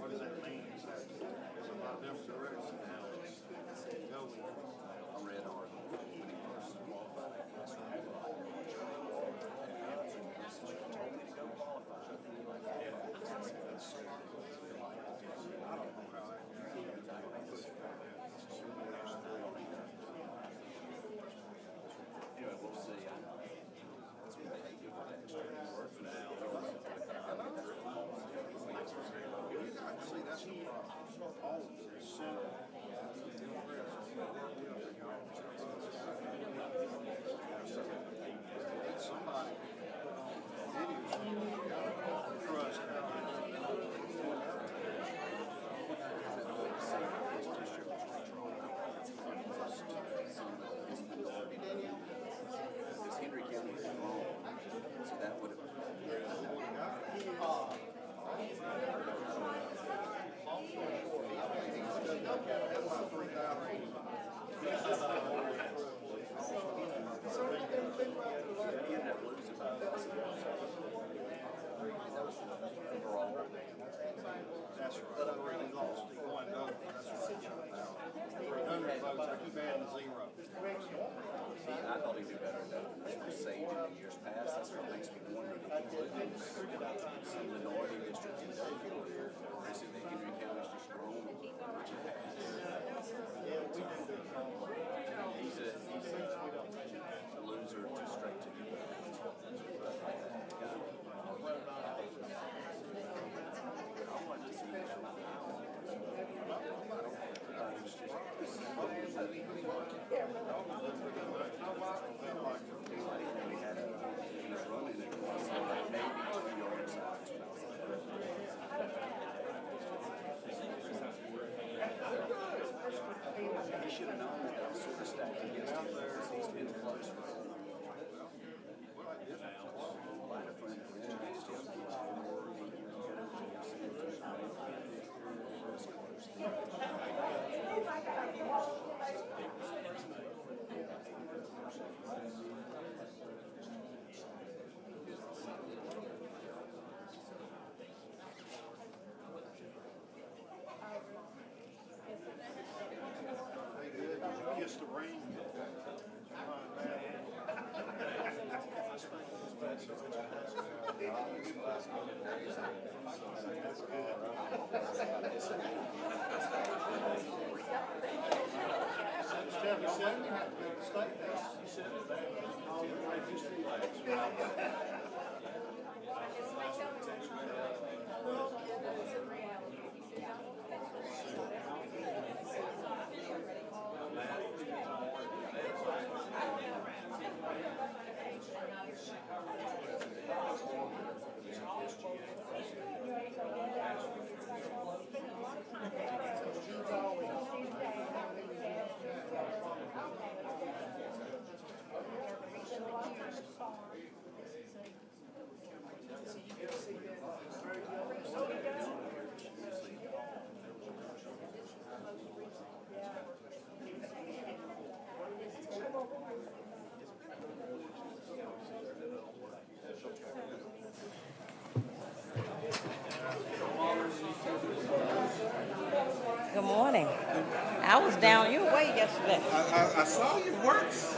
What does that mean? There's a lot of different directions now. Go with it. I read article when he first qualified. Told me to go qualify. I don't know how Anyway, we'll see. It's going to be different extra work for now. see, that's the problem. All of this center. Somebody trust Henry County is wrong, so that would have he ended up losing by overall. that's right. But I really lost. He won double. That's right. 300 votes. I keep adding zero. See, I thought he'd do better than Sage in the years past. That's what makes me wonder if he could lose some minority district in Delafield here. Or is it that Henry County's just grown, which it has? He's a loser just straight to the I wanted to see that. He should have known that was sort of stacked against him there. He's been close before. I had a friend who was against him. He was 4 years Hey, good. Did you kiss the ring? was down your way yesterday. I saw your works.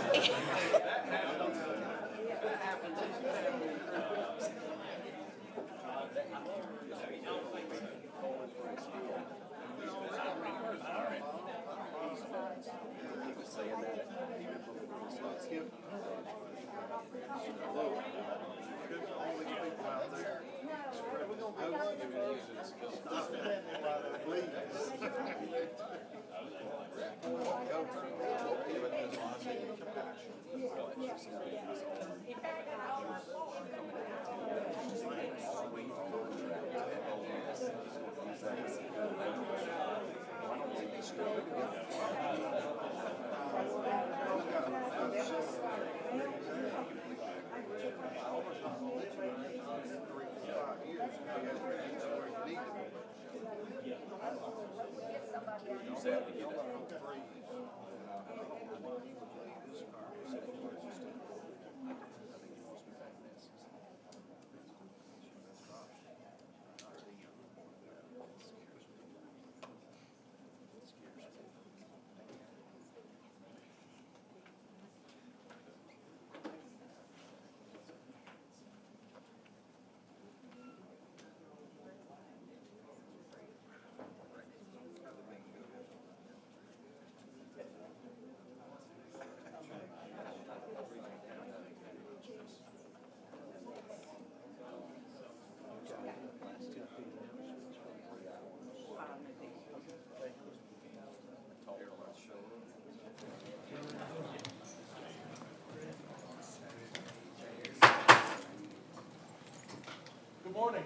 Good morning.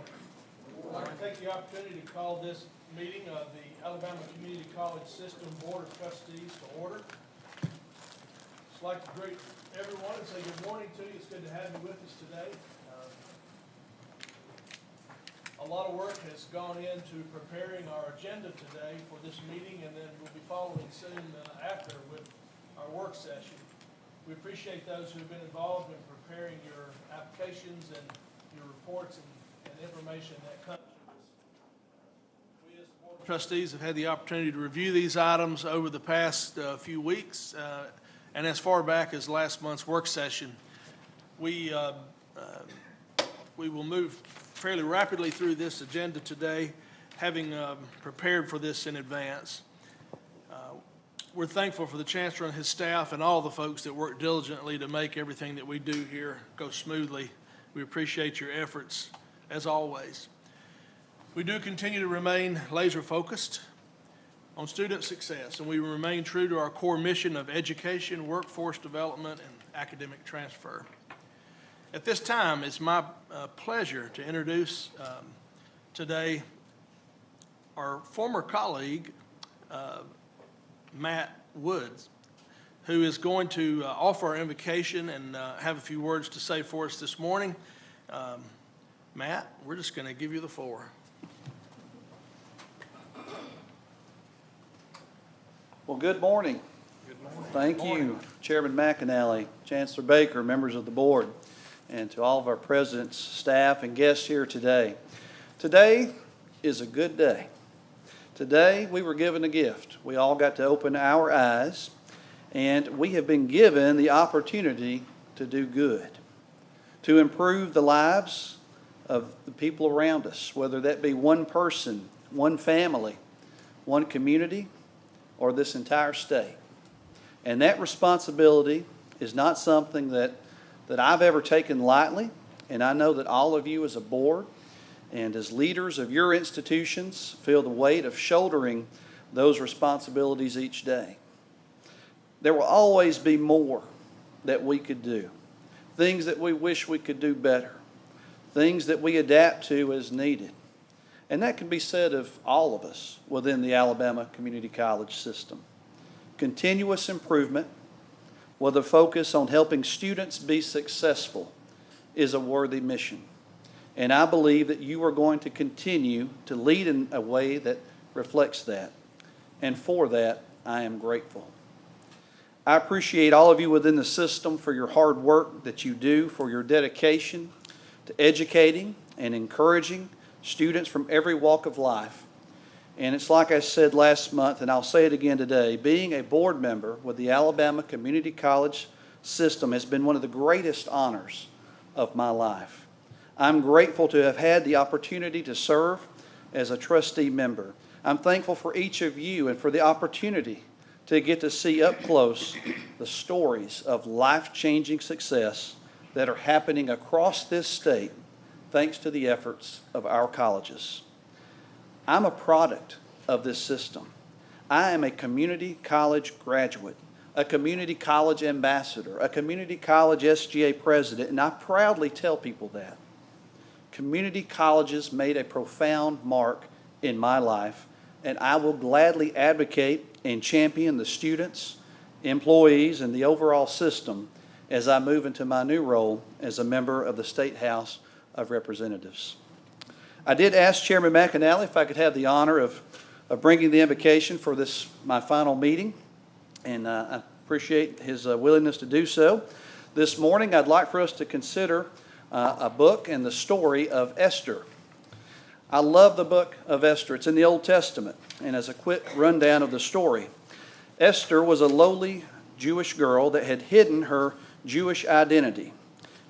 I'd like to take the opportunity to call this meeting of the Alabama Community College System Board of Trustees to order. Just like to greet everyone and say good morning to you. It's good to have you with us today. A lot of work has gone into preparing our agenda today for this meeting, and then we'll be following soon after with our work session. We appreciate those who have been involved in preparing your applications and your reports and information that comes to us. We as the Board of Trustees have had the opportunity to review these items over the past few weeks, and as far back as last month's work session. We will move fairly rapidly through this agenda today, having prepared for this in advance. We're thankful for the Chancellor and his staff and all the folks that work diligently to make everything that we do here go smoothly. We appreciate your efforts, as always. We do continue to remain laser focused on student success, and we remain true to our core mission of education, workforce development, and academic transfer. At this time, it's my pleasure to introduce today our former colleague, Matt Woods, who is going to offer our invocation and have a few words to say for us this morning. Matt, we're just going to give you the floor. Well, good morning. Good morning. Thank you, Chairman McAnally, Chancellor Baker, members of the board, and to all of our presidents, staff, and guests here today. Today is a good day. Today we were given a gift. We all got to open our eyes, and we have been given the opportunity to do good, to improve the lives of the people around us, whether that be one person, one family, one community, or this entire state. And that responsibility is not something that I've ever taken lightly, and I know that all of you as a board and as leaders of your institutions feel the weight of shouldering those responsibilities each day. There will always be more that we could do, things that we wish we could do better, things that we adapt to as needed. And that can be said of all of us within the Alabama Community College system. Continuous improvement with a focus on helping students be successful is a worthy mission. And I believe that you are going to continue to lead in a way that reflects that. And for that, I am grateful. I appreciate all of you within the system for your hard work that you do, for your dedication to educating and encouraging students from every walk of life. And it's like I said last month, and I'll say it again today, being a board member with the Alabama Community College system has been one of the greatest honors of my life. I'm grateful to have had the opportunity to serve as a trustee member. I'm thankful for each of you and for the opportunity to get to see up close the stories of life-changing success that are happening across this state thanks to the efforts of our colleges. I'm a product of this system. I am a community college graduate, a community college ambassador, a community college SGA president, and I proudly tell people that. Community colleges made a profound mark in my life, and I will gladly advocate and champion the students, employees, and the overall system as I move into my new role as a member of the State House of Representatives. I did ask Chairman McAnally if I could have the honor of bringing the invocation for this, my final meeting, and I appreciate his willingness to do so. This morning, I'd like for us to consider a book and the story of Esther. I love the book of Esther. It's in the Old Testament, and as a quick rundown of the story, Esther was a lowly Jewish girl that had hidden her Jewish identity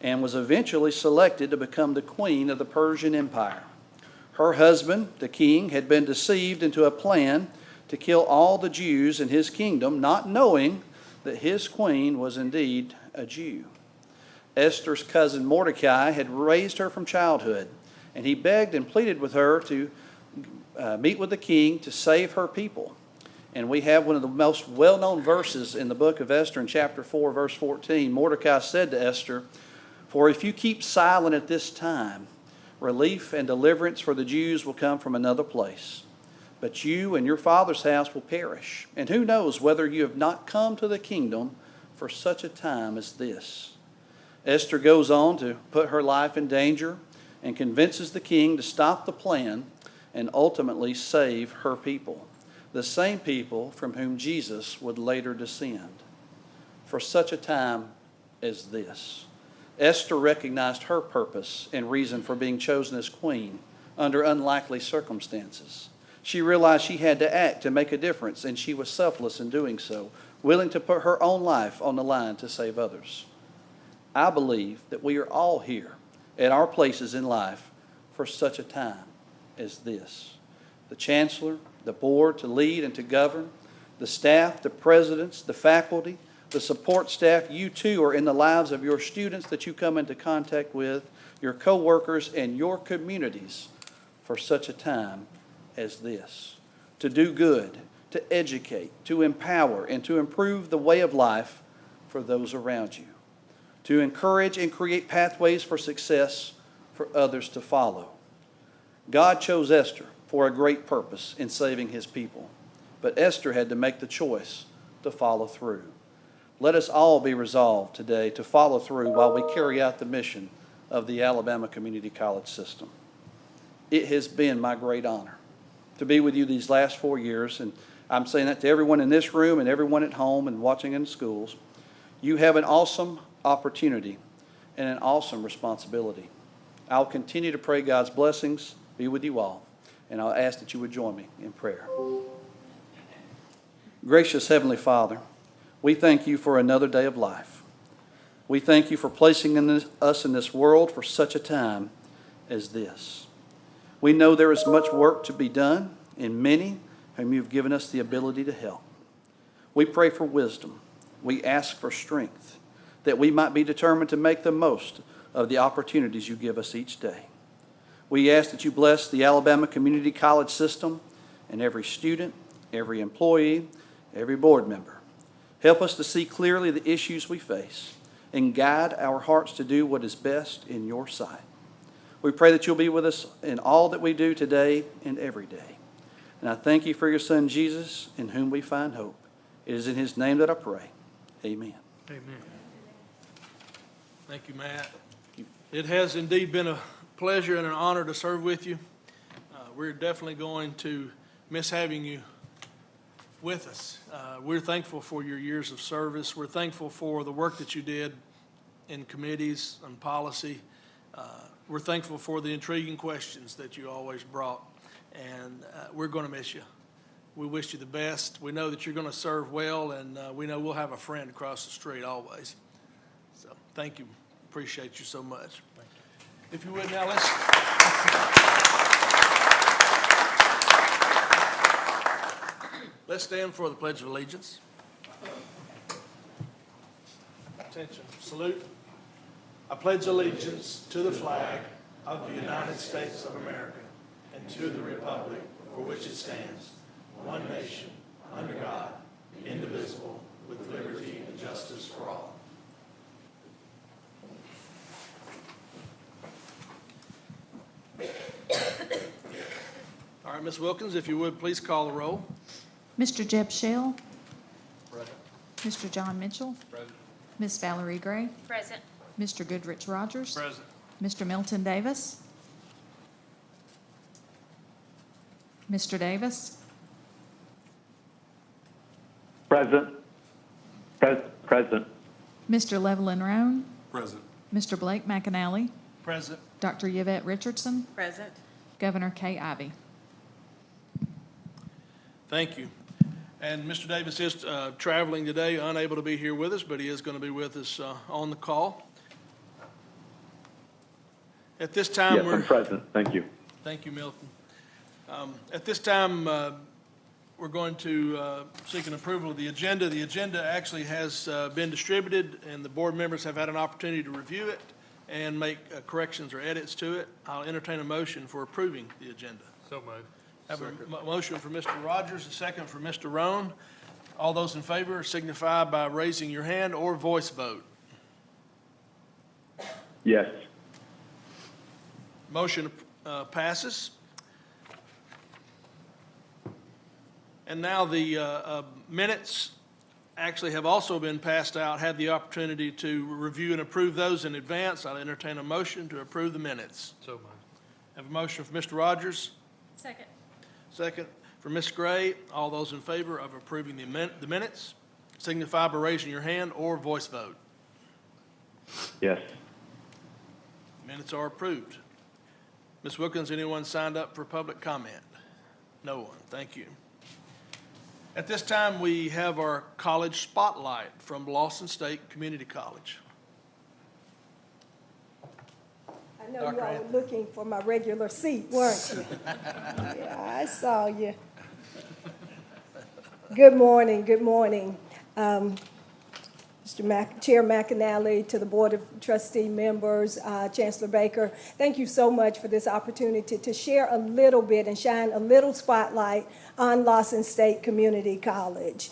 and was eventually selected to become the queen of the Persian Empire. Her husband, the king, had been deceived into a plan to kill all the Jews in his kingdom, not knowing that his queen was indeed a Jew. Esther's cousin Mordecai had raised her from childhood, and he begged and pleaded with her to meet with the king to save her people. And we have one of the most well-known verses in the book of Esther in chapter 4, verse 14. Mordecai said to Esther, "For if you keep silent at this time, relief and deliverance for the Jews will come from another place. But you and your father's house will perish. And who knows whether you have not come to the kingdom for such a time as this." Esther goes on to put her life in danger and convinces the king to stop the plan and ultimately save her people, the same people from whom Jesus would later descend. For such a time as this. Esther recognized her purpose and reason for being chosen as queen under unlikely circumstances. She realized she had to act to make a difference, and she was selfless in doing so, willing to put her own life on the line to save others. I believe that we are all here at our places in life for such a time as this. The chancellor, the board to lead and to govern, the staff, the presidents, the faculty, the support staff, you too are in the lives of your students that you come into contact with, your co-workers, and your communities for such a time as this. To do good, to educate, to empower, and to improve the way of life for those around you. To encourage and create pathways for success for others to follow. God chose Esther for a great purpose in saving his people, but Esther had to make the choice to follow through. Let us all be resolved today to follow through while we carry out the mission of the Alabama Community College system. It has been my great honor to be with you these last 4 years, and I'm saying that to everyone in this room and everyone at home and watching in schools. You have an awesome opportunity and an awesome responsibility. I'll continue to pray God's blessings be with you all, and I'll ask that you would join me in prayer. Gracious Heavenly Father, we thank you for another day of life. We thank you for placing us in this world for such a time as this. We know there is much work to be done in many whom you've given us the ability to help. We pray for wisdom. We ask for strength, that we might be determined to make the most of the opportunities you give us each day. We ask that you bless the Alabama Community College system and every student, every employee, every board member. Help us to see clearly the issues we face and guide our hearts to do what is best in your sight. We pray that you'll be with us in all that we do today and every day. And I thank you for your Son, Jesus, in whom we find hope. It is in his name that I pray. Amen. Amen. Thank you, Matt. It has indeed been a pleasure and an honor to serve with you. We're definitely going to miss having you with us. We're thankful for your years of service. We're thankful for the work that you did in committees and policy. We're thankful for the intriguing questions that you always brought. and we're going to miss you. We wish you the best. We know that you're going to serve well, and we know we'll have a friend across the street always. So thank you. Appreciate you so much. Thank you. If you would now, let's stand for the Pledge of Allegiance. Attention. Salute. I pledge allegiance to the flag of the United States of America and to the republic for which it stands, one nation, under God, indivisible, with liberty and justice for all. All right, Ms. Wilkins, if you would, please call the roll. Mr. Jeb Shell. Present. Mr. John Mitchell. Present. Ms. Valerie Gray. Present. Mr. Goodrich Rogers. Present. Mr. Milton Davis. Mr. Davis. Present. Present. Mr. Levelyn Roan. Present. Mr. Blake McAnally. Present. Dr. Yvette Richardson. Present. Governor Kay Ivey. Thank you. And Mr. Davis is traveling today, unable to be here with us, but he is going to be with us on the call. At this time, Yes, I'm present. Thank you. Thank you, Milton. At this time, we're going to seek an approval of the agenda. The agenda actually has been distributed, and the board members have had an opportunity to review it and make corrections or edits to it. I'll entertain a motion for approving the agenda. So moved. Have a motion for Mr. Rogers, a second for Mr. Roan. All those in favor signify by raising your hand or voice vote. Yes. Motion passes. And now the minutes actually have also been passed out. Had the opportunity to review and approve those in advance. I'll entertain a motion to approve the minutes. So moved. Have a motion for Mr. Rogers. Second. Second for Ms. Gray. All those in favor of approving the minutes signify by raising your hand or voice vote. Yes. Minutes are approved. Ms. Wilkins, anyone signed up for public comment? No one. Thank you. At this time, we have our college spotlight from Lawson State Community College. I know Dr. you all Anthony. were looking for my regular seat, weren't you? Yeah, I saw you. Good morning, good morning. Chair McAnally, to the Board of Trustee members, Chancellor Baker, thank you so much for this opportunity to share a little bit and shine a little spotlight on Lawson State Community College.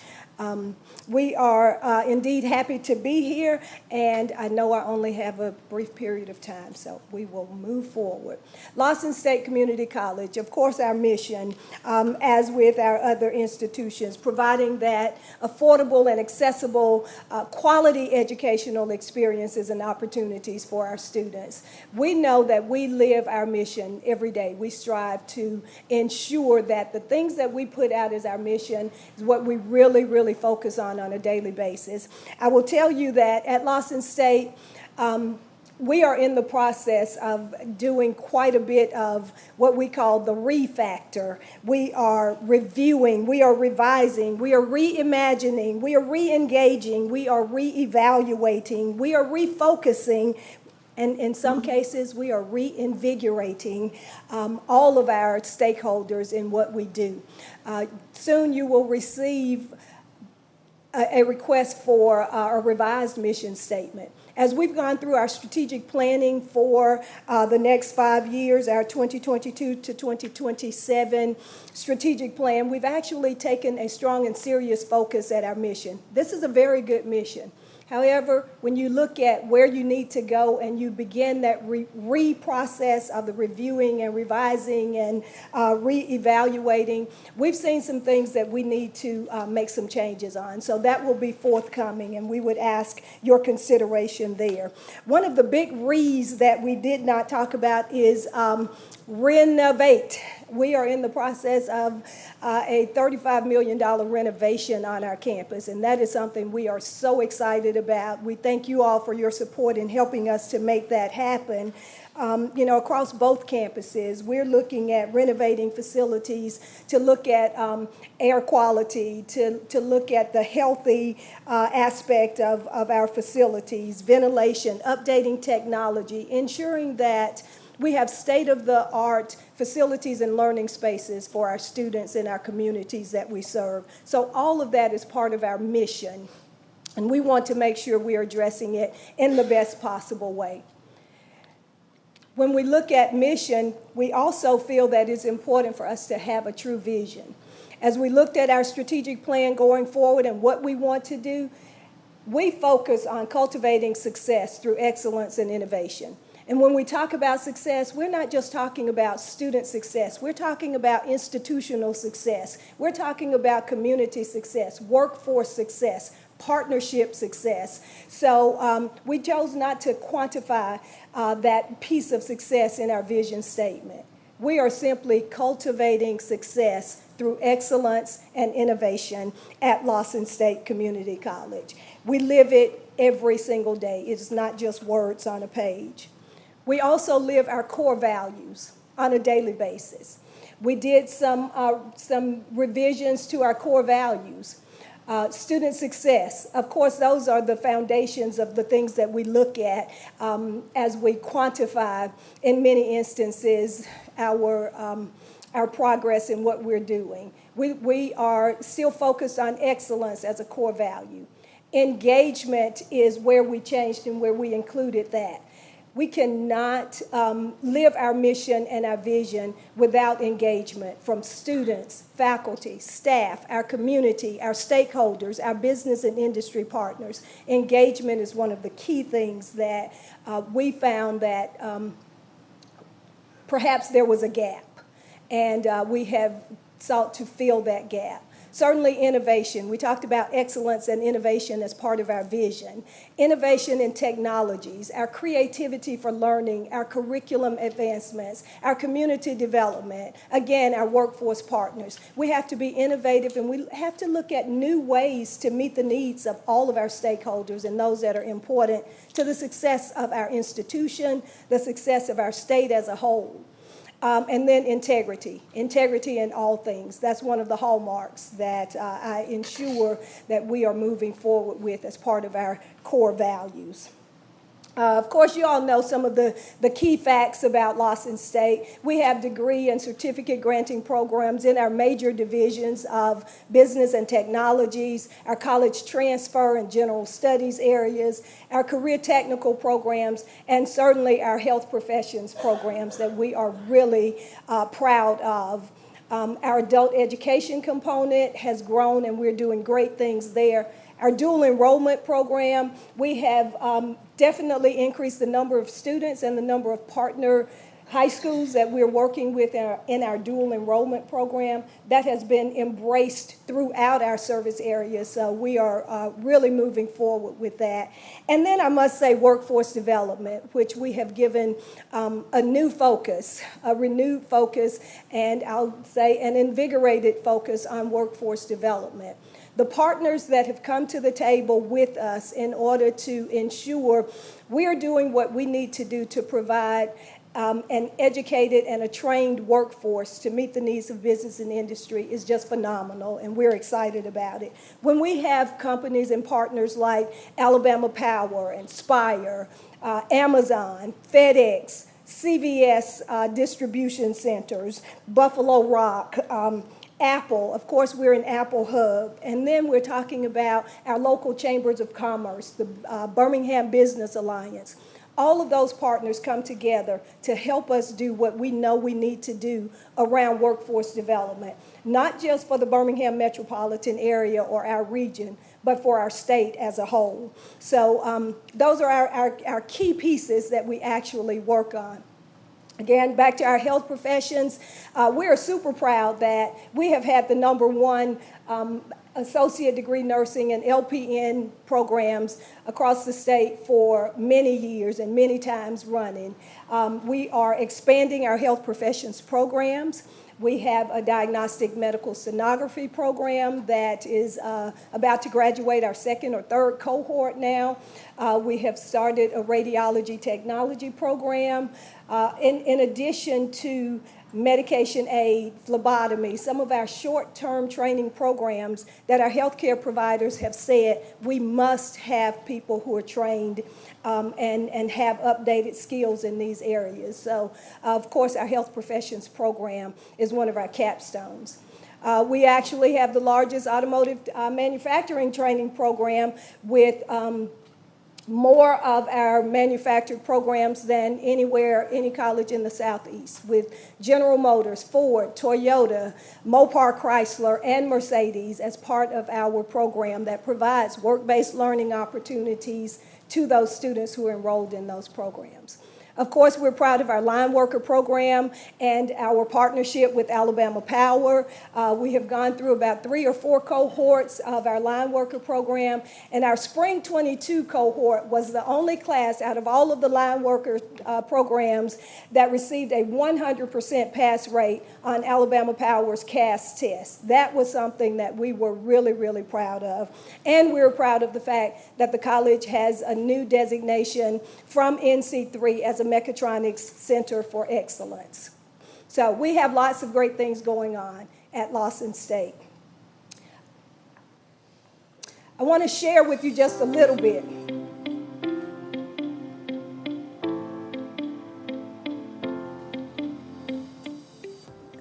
We are indeed happy to be here, and I know I only have a brief period of time, so we will move forward. Lawson State Community College, of course, our mission, as with our other institutions, providing that affordable and accessible quality educational experiences and opportunities for our students. We know that we live our mission every day. We strive to ensure that the things that we put out as our mission is what we really focus on a daily basis. I will tell you that at Lawson State, we are in the process of doing quite a bit of what we call the refactor. We are reviewing, we are revising, we are reimagining, we are re-engaging, we are re-evaluating, we are refocusing, and in some cases, we are reinvigorating all of our stakeholders in what we do. Soon you will receive a request for a revised mission statement. As we've gone through our strategic planning for the next 5 years, our 2022 to 2027 strategic plan, we've actually taken a strong and serious focus at our mission. This is a very good mission. However, when you look at where you need to go and you begin that reprocess of the reviewing and revising and reevaluating, we've seen some things that we need to make some changes on. So that will be forthcoming, and we would ask your consideration there. One of the big re's that we did not talk about is renovate. We are in the process of a $35 million renovation on our campus, and that is something we are so excited about. We thank you all for your support in helping us to make that happen. Across both campuses, we're looking at renovating facilities to look at air quality, to look at the healthy aspect of our facilities, ventilation, updating technology, ensuring that we have state-of-the-art facilities and learning spaces for our students and our communities that we serve. So all of that is part of our mission, and we want to make sure we are addressing it in the best possible way. When we look at mission, we also feel that it's important for us to have a true vision. As we looked at our strategic plan going forward and what we want to do, we focus on cultivating success through excellence and innovation. And when we talk about success, we're not just talking about student success. We're talking about institutional success. We're talking about community success, workforce success, partnership success. So we chose not to quantify that piece of success in our vision statement. We are simply cultivating success through excellence and innovation at Lawson State Community College. We live it every single day. It's not just words on a page. We also live our core values on a daily basis. We did some revisions to our core values. Student success, of course, those are the foundations of the things that we look at as we quantify, in many instances, our progress in what we're doing. We are still focused on excellence as a core value. Engagement is where we changed and where we included that. We cannot live our mission and our vision without engagement from students, faculty, staff, our community, our stakeholders, our business and industry partners. Engagement is one of the key things that we found that perhaps there was a gap, and we have sought to fill that gap. Certainly innovation. We talked about excellence and innovation as part of our vision. Innovation in technologies, our creativity for learning, our curriculum advancements, our community development, again, our workforce partners. We have to be innovative, and we have to look at new ways to meet the needs of all of our stakeholders and those that are important to the success of our institution, the success of our state as a whole. And then integrity in all things. That's one of the hallmarks that I ensure that we are moving forward with as part of our core values. Of course, you all know some of the key facts about Lawson State. We have degree and certificate granting programs in our major divisions of business and technologies, our college transfer and general studies areas, our career technical programs, and certainly our health professions programs that we are really proud of. Our adult education component has grown, and we're doing great things there. Our dual enrollment program, we have definitely increased the number of students and the number of partner high schools that we're working with in our dual enrollment program. That has been embraced throughout our service areas, so we are really moving forward with that. And then I must say workforce development, which we have given a new focus, a renewed focus, and I'll say an invigorated focus on workforce development. The partners that have come to the table with us in order to ensure we are doing what we need to do to provide an educated and a trained workforce to meet the needs of business and industry is just phenomenal, and we're excited about it. When we have companies and partners like Alabama Power and Spire, Amazon, FedEx, CVS distribution centers, Buffalo Rock, Apple, of course, we're an Apple hub. And then we're talking about our local chambers of commerce, the Birmingham Business Alliance. All of those partners come together to help us do what we know we need to do around workforce development, not just for the Birmingham metropolitan area or our region, but for our state as a whole. So those are our key pieces that we actually work on. Again, back to our health professions, we are super proud that we have had the #1 associate degree nursing and LPN programs across the state for many years and many times running. We are expanding our health professions programs. We have a diagnostic medical sonography program that is about to graduate our second or third cohort now. We have started a radiology technology program. In addition to medication aid, phlebotomy, some of our short-term training programs that our healthcare providers have said we must have people who are trained and have updated skills in these areas. So, of course, our health professions program is one of our capstones. We actually have the largest automotive manufacturing training program with more of our manufactured programs than any college in the Southeast, with General Motors, Ford, Toyota, Mopar Chrysler, and Mercedes as part of our program that provides work-based learning opportunities to those students who are enrolled in those programs. Of course, we're proud of our line worker program and our partnership with Alabama Power. We have gone through about 3 or 4 cohorts of our line worker program, and our Spring 22 cohort was the only class out of all of the line worker programs that received a 100% pass rate on Alabama Power's CAS test. That was something that we were really, really proud of. And we're proud of the fact that the college has a new designation from NC3 as a Mechatronics Center for Excellence. So we have lots of great things going on at Lawson State. I want to share with you just a little bit.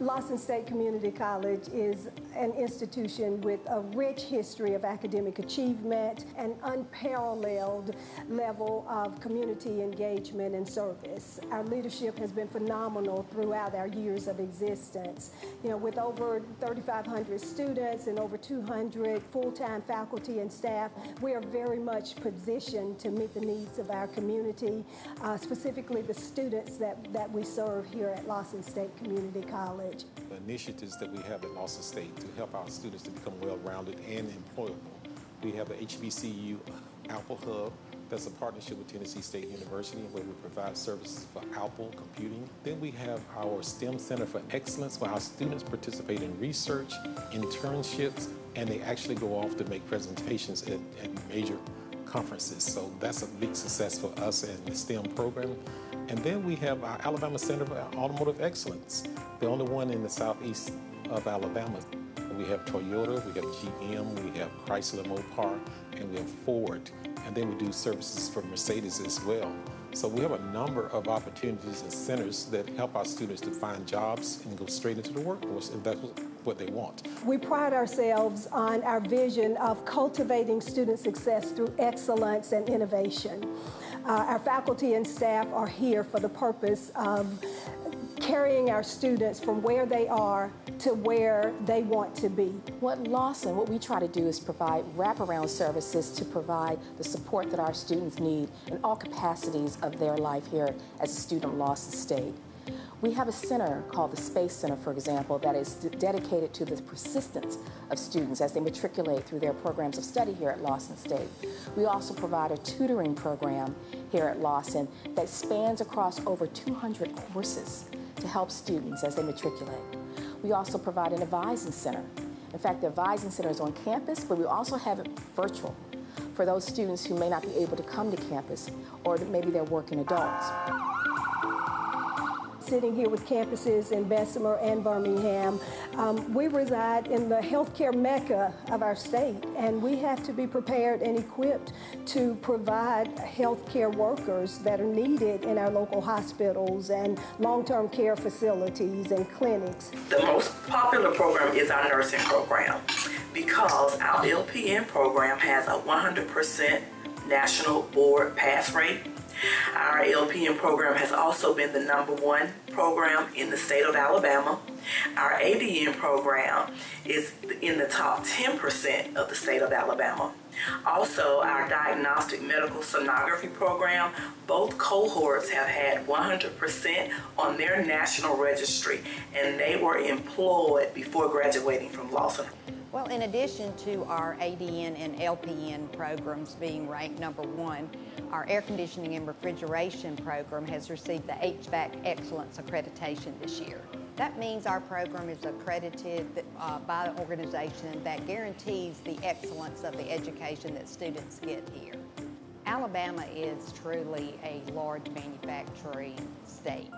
Lawson State Community College is an institution with a rich history of academic achievement and unparalleled level of community engagement and service. Our leadership has been phenomenal throughout our years of existence. You know, with over 3,500 students and over 200 full-time faculty and staff, we are very much positioned to meet the needs of our community, specifically the students that we serve here at Lawson State Community College. The initiatives that we have at Lawson State to help our students to become well-rounded and employable. We have the HBCU Apple Hub. That's a partnership with Tennessee State University where we provide services for Apple computing. Then we have our STEM Center for Excellence where our students participate in research, internships, and they actually go off to make presentations at major conferences. So that's a big success for us in the STEM program. And then we have our Alabama Center for Automotive Excellence, the only one in the southeast of Alabama. We have Toyota, we have GM, we have Chrysler Mopar, and we have Ford. And then we do services for Mercedes as well. So we have a number of opportunities and centers that help our students to find jobs and go straight into the workforce if that's what they want. We pride ourselves on our vision of cultivating student success through excellence and innovation. Our faculty and staff are here for the purpose of carrying our students from where they are to where they want to be. What Lawson, what we try to do is provide wraparound services to provide the support that our students need in all capacities of their life here as a student of Lawson State. We have a center called the Space Center, for example, that is dedicated to the persistence of students as they matriculate through their programs of study here at Lawson State. We also provide a tutoring program here at Lawson that spans across over 200 courses to help students as they matriculate. We also provide an advising center. In fact, the advising center is on campus, but we also have it virtual for those students who may not be able to come to campus, or maybe they're working adults. Sitting here with campuses in Bessemer and Birmingham, we reside in the healthcare mecca of our state, and we have to be prepared and equipped to provide healthcare workers that are needed in our local hospitals and long-term care facilities and clinics. The most popular program is our nursing program because our LPN program has a 100% national board pass rate. Our LPN program has also been the #1 program in the state of Alabama. Our ADN program is in the top 10% of the state of Alabama. Also, our diagnostic medical sonography program, both cohorts have had 100% on their national registry, and they were employed before graduating from Lawson. Well, in addition to our ADN and LPN programs being ranked #1, our air conditioning and refrigeration program has received the HVAC Excellence accreditation this year. That means our program is accredited by an organization that guarantees the excellence of the education that students get here. Alabama is truly a large manufacturing state.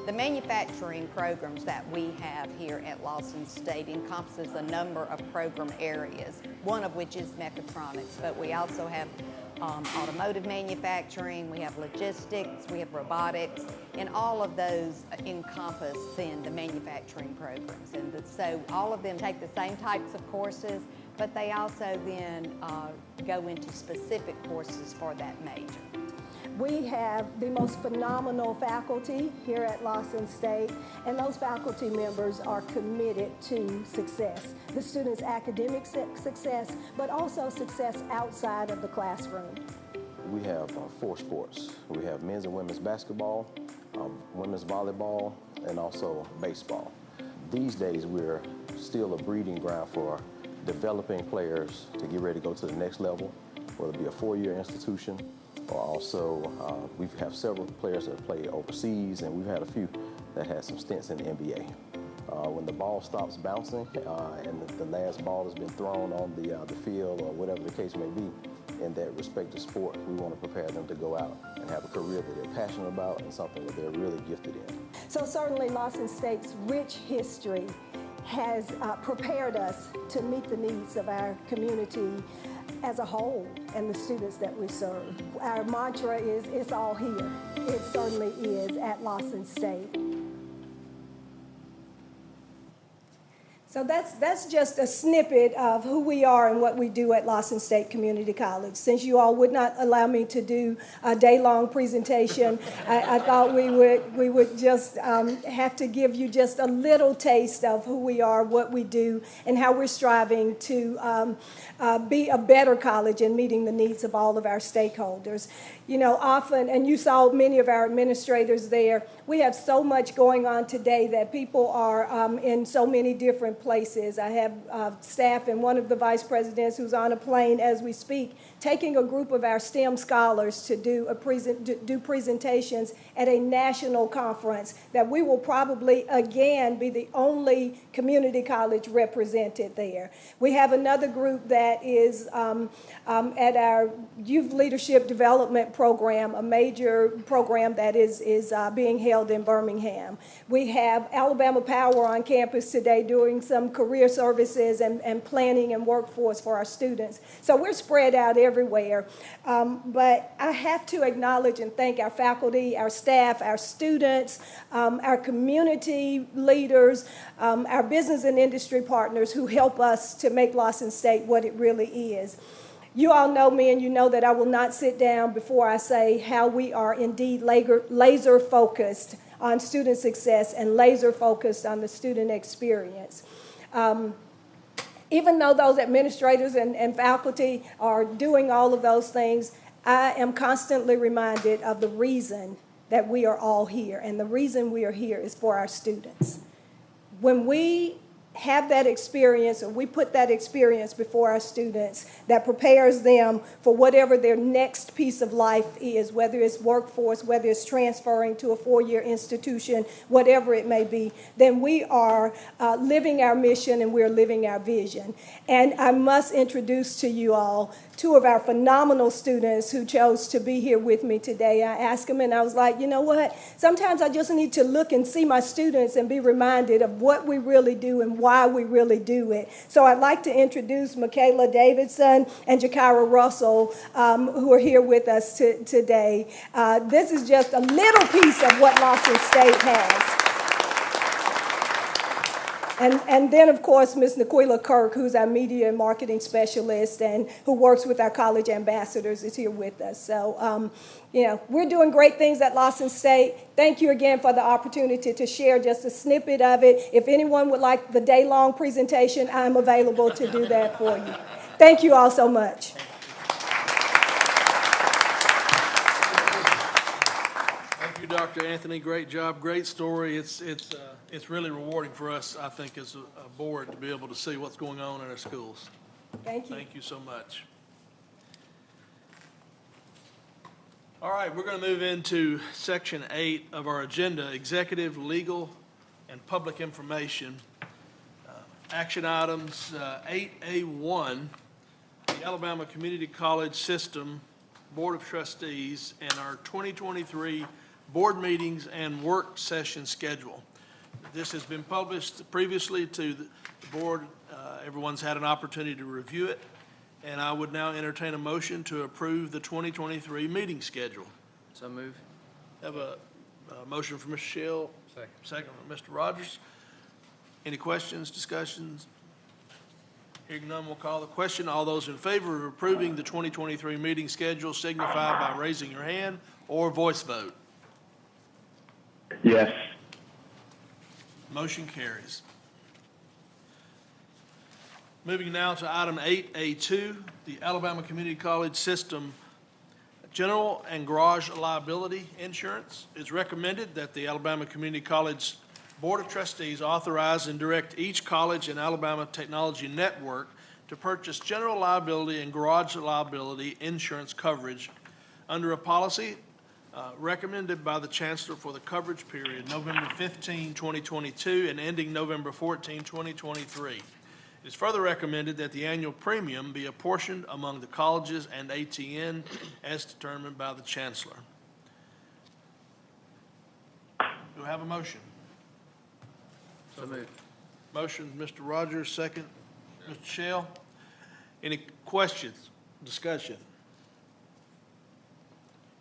The manufacturing programs that we have here at Lawson State encompasses a number of program areas, one of which is mechatronics, but we also have automotive manufacturing, we have logistics, we have robotics, and all of those encompass then the manufacturing programs. And so all of them take the same types of courses, but they also then go into specific courses for that major. We have the most phenomenal faculty here at Lawson State, and those faculty members are committed to success, the students' academic success, but also success outside of the classroom. We have 4 sports. We have men's and women's basketball, women's volleyball, and also baseball. These days, we're still a breeding ground for developing players to get ready to go to the next level, whether it be a 4-year institution, or also we have several players that play overseas, and we've had a few that had some stints in the NBA. When the ball stops bouncing and the last ball has been thrown on the field or whatever the case may be, in that respective sport, we want to prepare them to go out and have a career that they're passionate about and something that they're really gifted in. So certainly Lawson State's rich history has prepared us to meet the needs of our community as a whole and the students that we serve. Our mantra is, it's all here. It certainly is at Lawson State. So that's just a snippet of who we are and what we do at Lawson State Community College. Since you all would not allow me to do a day-long presentation, I thought we would just have to give you just a little taste of who we are, what we do, and how we're striving to be a better college and meeting the needs of all of our stakeholders. You know, often, and you saw many of our administrators there, we have so much going on today that people are in so many different places. I have staff and one of the vice presidents who's on a plane as we speak, taking a group of our STEM scholars to do presentations at a national conference that we will probably again be the only community college represented there. We have another group that is at our Youth Leadership Development Program, a major program that is being held in Birmingham. We have Alabama Power on campus today doing some career services and planning and workforce for our students. So we're spread out everywhere. But I have to acknowledge and thank our faculty, our staff, our students, our community leaders, our business and industry partners who help us to make Lawson State what it really is. You all know me, and you know that I will not sit down before I say how we are indeed laser focused on student success and laser focused on the student experience. Even though those administrators and faculty are doing all of those things, I am constantly reminded of the reason that we are all here, and the reason we are here is for our students. When we have that experience, or we put that experience before our students that prepares them for whatever their next piece of life is, whether it's workforce, whether it's transferring to a 4-year institution, whatever it may be, then we are living our mission and we're living our vision. And I must introduce to you all 2 of our phenomenal students who chose to be here with me today. I asked them and I was like, you know what? Sometimes I just need to look and see my students and be reminded of what we really do and why we really do it. So I'd like to introduce Michaela Davidson and Jakira Russell, who are here with us today. This is just a little piece of what Lawson State has. And then, of course, Ms. Naquila Kirk, who's our media and marketing specialist and who works with our college ambassadors, is here with us. So, you know, we're doing great things at Lawson State. Thank you again for the opportunity to share just a snippet of it. If anyone would like the day-long presentation, I'm available to do that for you. Thank you all so much. Thank you, Dr. Anthony. Great job, great story. It's really rewarding for us, I think, as a board to be able to see what's going on in our schools. Thank you. Thank you so much. All right, we're going to move into Section 8 of our agenda, Executive, Legal, and public information. Action items 8A1, the Alabama Community College System Board of Trustees and our 2023 board meetings and work session schedule. This has been published previously to the board. Everyone's had an opportunity to review it, and I would now entertain a motion to approve the 2023 meeting schedule. So move. Have a motion from Mr. Shell. Second from Mr. Rogers. Any questions, discussions? Hearing none, we'll call the question. All those in favor of approving the 2023 meeting schedule signify by raising your hand or voice vote. Yes. Motion carries. Moving now to item 8A2, the Alabama Community College System General and Garage Liability Insurance. It's recommended that the Alabama Community College Board of Trustees authorize and direct each college in Alabama Technology Network to purchase general liability and garage liability insurance coverage under a policy recommended by the Chancellor for the coverage period November 15, 2022 and ending November 14, 2023. It is further recommended that the annual premium be apportioned among the colleges and ATN as determined by the Chancellor. Do I have a motion? So moved. Motion, Mr. Rogers, second, Mr. Shell. Any questions, discussion?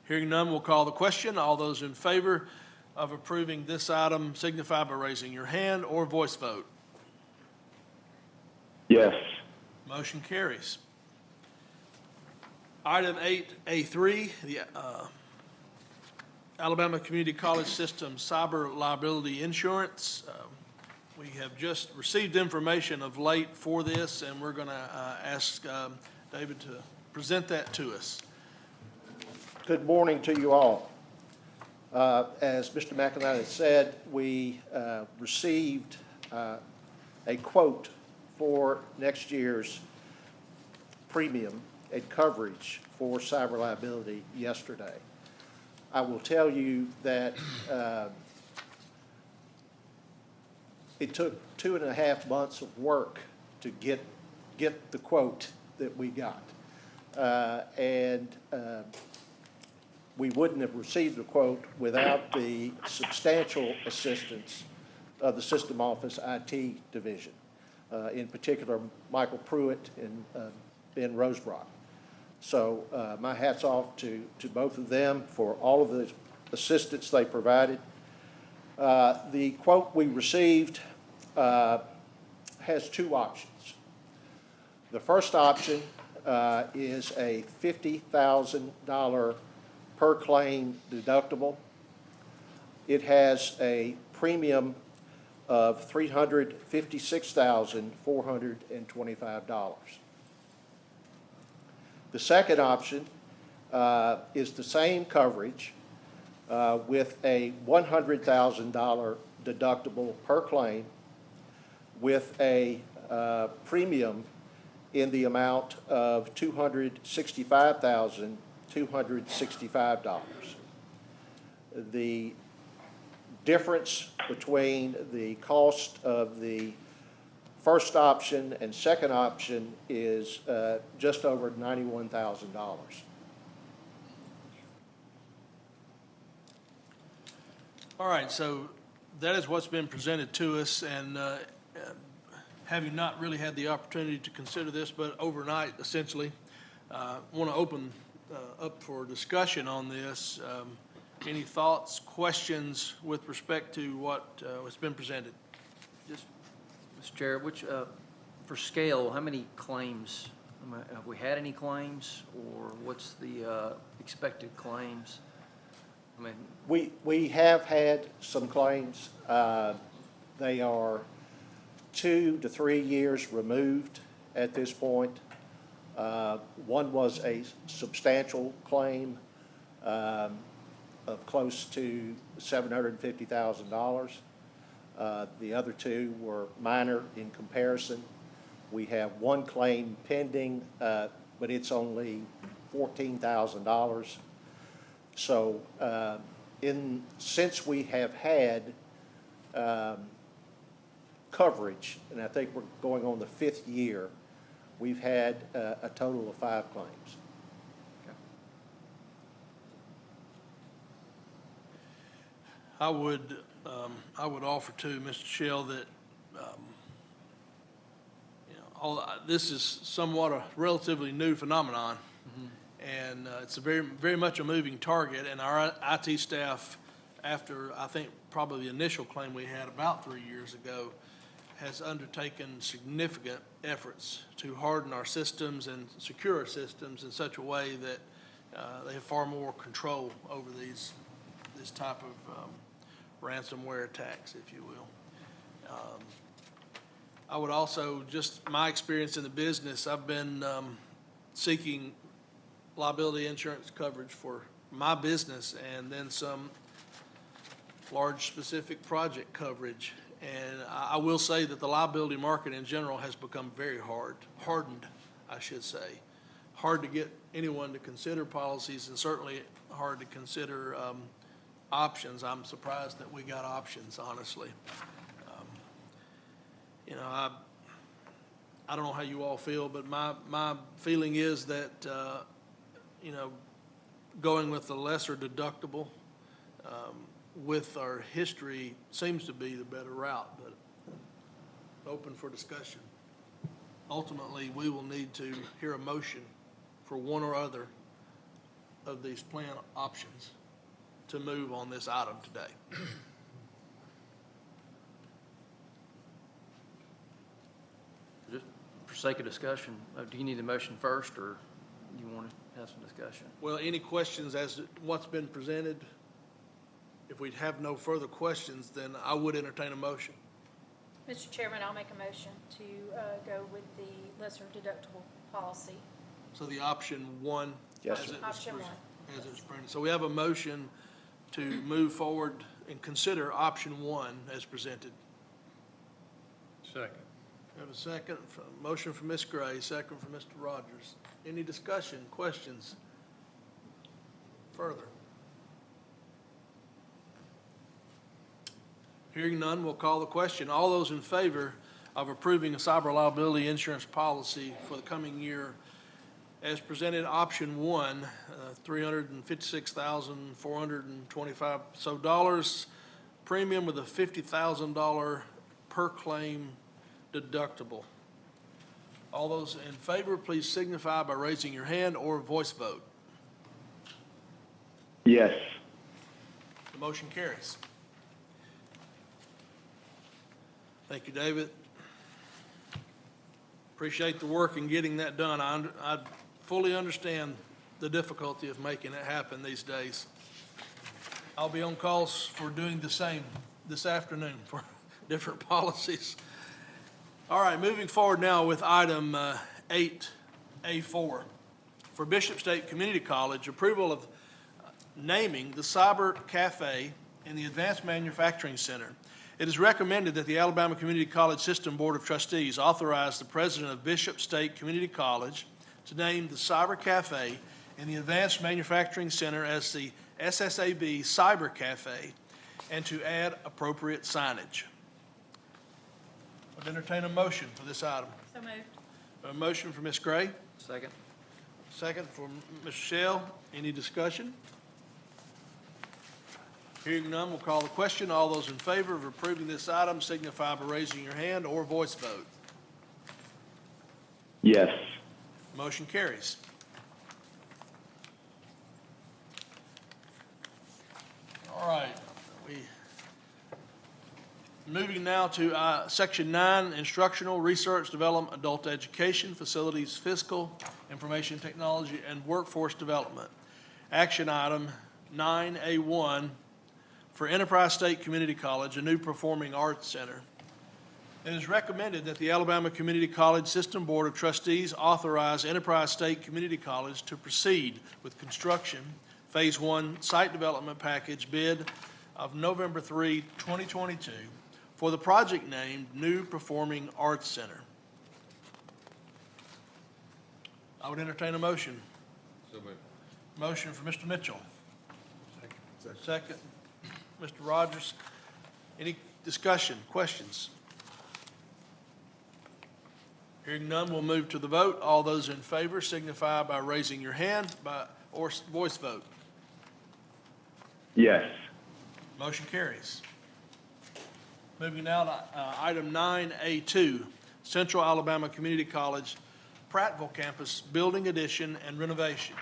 Hearing none, we'll call the question. All those in favor of approving this item signify by raising your hand or voice vote. Yes. Motion carries. Item 8A3, the Alabama Community College System Cyber Liability Insurance. We have just received information of late for this, and we're going to ask David to present that to us. Good morning to you all. As Mr. McIntyre said, we received a quote for next year's premium and coverage for cyber liability yesterday. I will tell you that it took 2.5 months of work to get the quote that we got. We wouldn't have received the quote without the substantial assistance of the System Office IT Division. In particular, Michael Pruitt and Ben Rosebrock. So my hat's off to both of them for all of the assistance they provided. The quote we received has two options. The first option is a $50,000 per claim deductible. It has a premium of $356,425. The second option is the same coverage with a $100,000 deductible per claim with a premium in the amount of $265,265. The difference between the cost of the first option and second option is just over $91,000. All right, so that is what's been presented to us, and having not really had the opportunity to consider this, but overnight, essentially, want to open up for discussion on this. Any thoughts, questions with respect to what has been presented? Just, Mr. Chair, which, for scale, how many claims? Have we had any claims, or what's the expected claims? I mean, we have had some claims. They are 2 to 3 years removed at this point. One was a substantial claim of close to $750,000. The other two were minor in comparison. We have one claim pending, but it's only $14,000. So since we have had coverage, and I think we're going on the 5th year, we've had a total of 5 claims. I would offer too, Mr. Shell, that, this is somewhat a relatively new phenomenon. And it's a very much a moving target, and our IT staff, after I think probably the initial claim we had about 3 years ago, has undertaken significant efforts to harden our systems and secure our systems in such a way that they have far more control over this type of ransomware attacks, if you will. I would also, just my experience in the business, I've been seeking liability insurance coverage for my business and then some large specific project coverage. And I will say that the liability market in general has become very hardened, I should say. Hard to get anyone to consider policies, and certainly hard to consider options. I'm surprised that we got options, honestly. I don't know how you all feel, but my feeling is that going with the lesser deductible with our history seems to be the better route, but open for discussion. Ultimately, we will need to hear a motion for one or other of these plan options to move on this item today. Just for sake of discussion, do you need the motion first, or you want to have some discussion? Well, any questions as to what's been presented? If we have no further questions, then I would entertain a motion. Mr. Chairman, I'll make a motion to go with the lesser deductible policy. So the option 1. Yes, as sir. it was Option pres- 1. As it was printed. So we have a motion to move forward and consider option 1 as presented. Second. We have a second, motion from Ms. Gray, second from Mr. Rogers. Any discussion, questions? Further? Hearing none, we'll call the question. All those in favor of approving a cyber liability insurance policy for the coming year as presented, option 1, $356,425 so dollars, premium with a $50,000 per claim deductible. All those in favor, please signify by raising your hand or voice vote. Yes. The motion carries. Thank you, David. Appreciate the work in getting that done. I fully understand the difficulty of making it happen these days. I'll be on calls for doing the same this afternoon for different policies. All right, moving forward now with item 8A4. For Bishop State Community College, approval of naming the Cyber Cafe and the Advanced Manufacturing Center. It is recommended that the Alabama Community College System Board of Trustees authorize the president of Bishop State Community College to name the Cyber Cafe and the Advanced Manufacturing Center as the SSAB Cyber Cafe and to add appropriate signage. I'd entertain a motion for this item. So moved. A motion for Ms. Gray, Second. second for Mr. Shell. Any discussion? Hearing none, we'll call the question. All those in favor of approving this item signify by raising your hand or voice vote. Yes. Motion carries. All right. Moving now to Section 9, Instructional, Research, Development, Adult Education, Facilities, Fiscal, Information Technology, and Workforce Development. Action item 9A1 for Enterprise State Community College, a new performing arts center. It is recommended that the Alabama Community College System Board of Trustees authorize Enterprise State Community College to proceed with construction, Phase 1 Site Development Package bid of November 3, 2022, for the project named New Performing Arts Center. I would entertain a motion. So moved. Motion for Mr. Mitchell. Second, Mr. Rogers. Any discussion, questions? Hearing none, we'll move to the vote. All those in favor signify by raising your hand or voice vote. Yes. Motion carries. Moving now to item 9A2, Central Alabama Community College, Prattville Campus Building Addition and Renovation.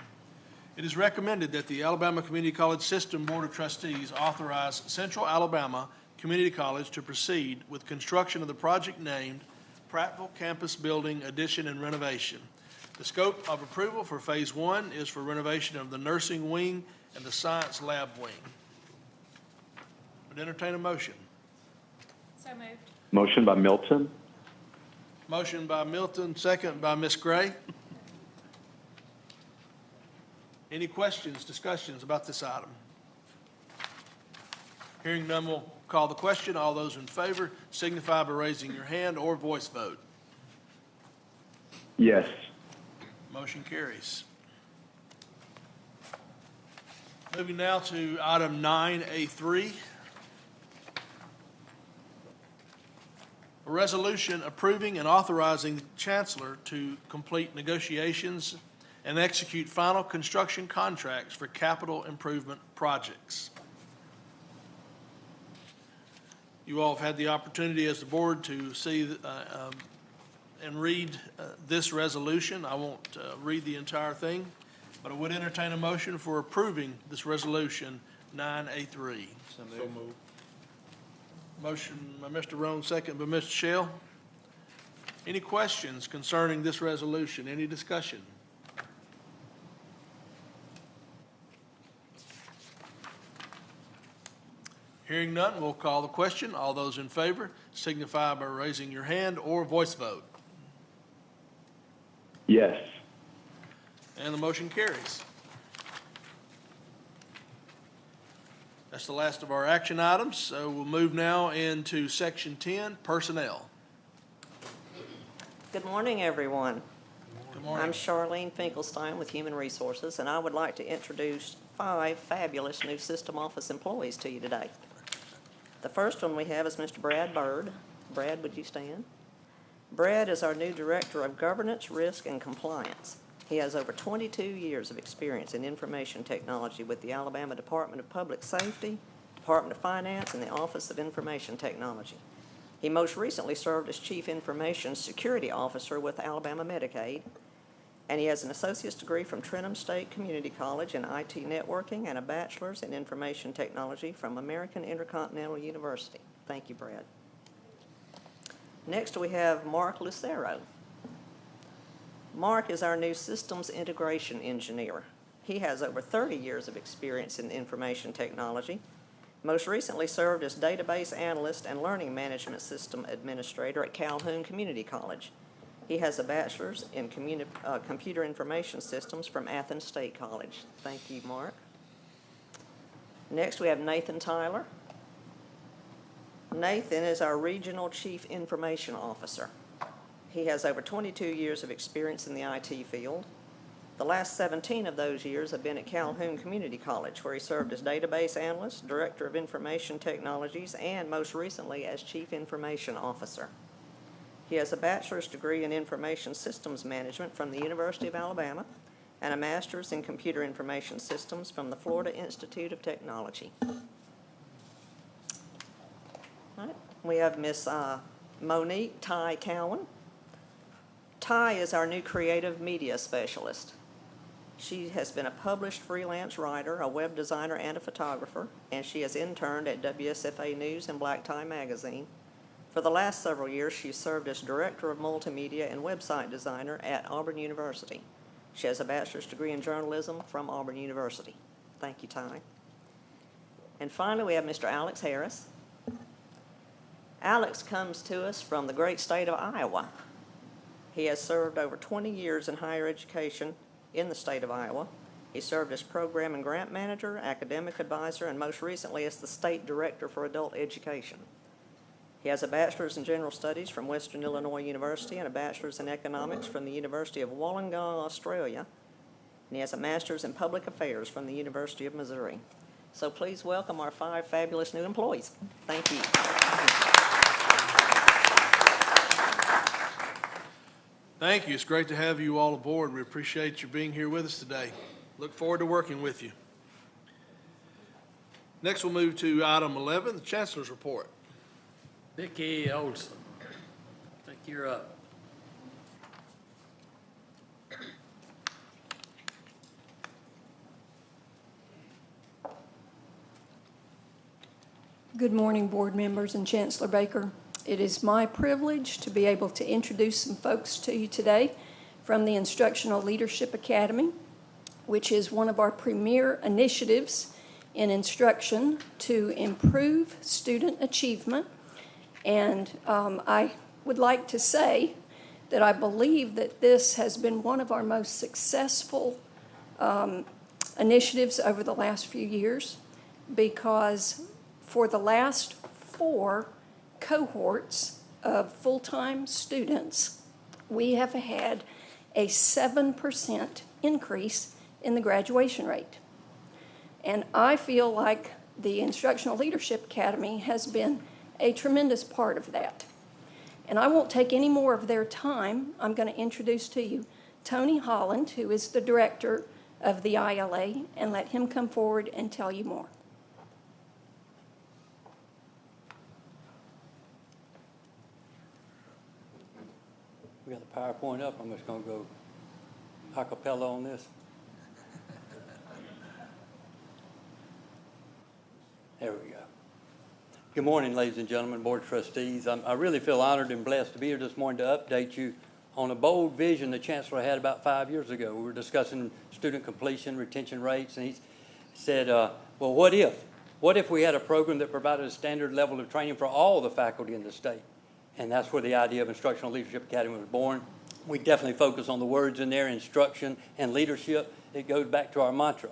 It is recommended that the Alabama Community College System Board of Trustees authorize Central Alabama Community College to proceed with construction of the project named Prattville Campus Building Addition and Renovation. The scope of approval for Phase 1 is for renovation of the nursing wing and the science lab wing. Would entertain a motion. So moved. Motion by Milton. Motion by Milton, second by Ms. Gray. Any questions, discussions about this item? Hearing none, we'll call the question. All those in favor signify by raising your hand or voice vote. Yes. Motion carries. Moving now to item 9A3. A resolution approving and authorizing the Chancellor to complete negotiations and execute final construction contracts for capital improvement projects. You all have had the opportunity as the board to see and read this resolution. I won't read the entire thing, but I would entertain a motion for approving this resolution 9A3. So moved. Motion by Mr. Roan, second by Mr. Shell. Any questions concerning this resolution? Any discussion? Hearing none, we'll call the question. All those in favor signify by raising your hand or voice vote. Yes. And the motion carries. That's the last of our action items, so we'll move now into Section 10, Personnel. Good morning, everyone. Good morning. I'm Charlene Finkelstein with Human Resources, and I would like to introduce 5 fabulous new system office employees to you today. The first one we have is Mr. Brad Bird. Brad, would you stand? Brad is our new Director of Governance, Risk, and Compliance. He has over 22 years of experience in information technology with the Alabama Department of Public Safety, Department of Finance, and the Office of Information Technology. He most recently served as Chief Information Security Officer with Alabama Medicaid, and he has an associate's degree from Trenton State Community College in IT networking and a bachelor's in information technology from American Intercontinental University. Thank you, Brad. Next, we have Mark Lucero. Mark is our new Systems Integration Engineer. He has over 30 years of experience in information technology, most recently served as Database Analyst and Learning Management System Administrator at Calhoun Community College. He has a bachelor's in Computer Information Systems from Athens State College. Thank you, Mark. Next, we have Nathan Tyler. Nathan is our Regional Chief Information Officer. He has over 22 years of experience in the IT field. The last 17 of those years have been at Calhoun Community College, where he served as Database Analyst, Director of Information Technologies, and most recently as Chief Information Officer. He has a bachelor's degree in Information Systems Management from the University of Alabama and a master's in Computer Information Systems from the Florida Institute of Technology. All right. We have Miss Monique Ty Cowan. Ty is our new Creative Media Specialist. She has been a published freelance writer, a web designer, and a photographer, and she has interned at WSFA News and Black Tie Magazine. For the last several years, she served as Director of Multimedia and Website Designer at Auburn University. She has a bachelor's degree in journalism from Auburn University. Thank you, Ty. And finally, we have Mr. Alex Harris. Alex comes to us from the great state of Iowa. He has served over 20 years in higher education in the state of Iowa. He served as Program and Grant Manager, Academic Advisor, and most recently as the State Director for Adult Education. He has a bachelor's in General Studies from Western Illinois University and a bachelor's in Economics from the University of Wollongong, Australia. And he has a master's in Public Affairs from the University of Missouri. So please welcome our 5 fabulous new employees. Thank you. Thank you. It's great to have you all aboard. We appreciate you being here with us today. Look forward to working with you. Next, we'll move to item 11, the Chancellor's Report. Vicki Olson, I think you're up. Good morning, board members and Chancellor Baker. It is my privilege to be able to introduce some folks to you today from the Instructional Leadership Academy, which is one of our premier initiatives in instruction to improve student achievement. And I would like to say that I believe that this has been one of our most successful initiatives over the last few years, because for the last 4 cohorts of full-time students, we have had a 7% increase in the graduation rate. And I feel like the Instructional Leadership Academy has been a tremendous part of that. And I won't take any more of their time. I'm going to introduce to you Tony Holland, who is the director of the ILA, and let him come forward and tell you more. We got the PowerPoint up. I'm just going to go a cappella on this. There we go. Good morning, ladies and gentlemen, Board of Trustees. I really feel honored and blessed to be here this morning to update you on a bold vision the Chancellor had about 5 years ago. We were discussing student completion, retention rates, and he said, well, what if? What if we had a program that provided a standard level of training for all the faculty in the state? And that's where the idea of Instructional Leadership Academy was born. We definitely focus on the words in there, instruction and leadership. It goes back to our mantra.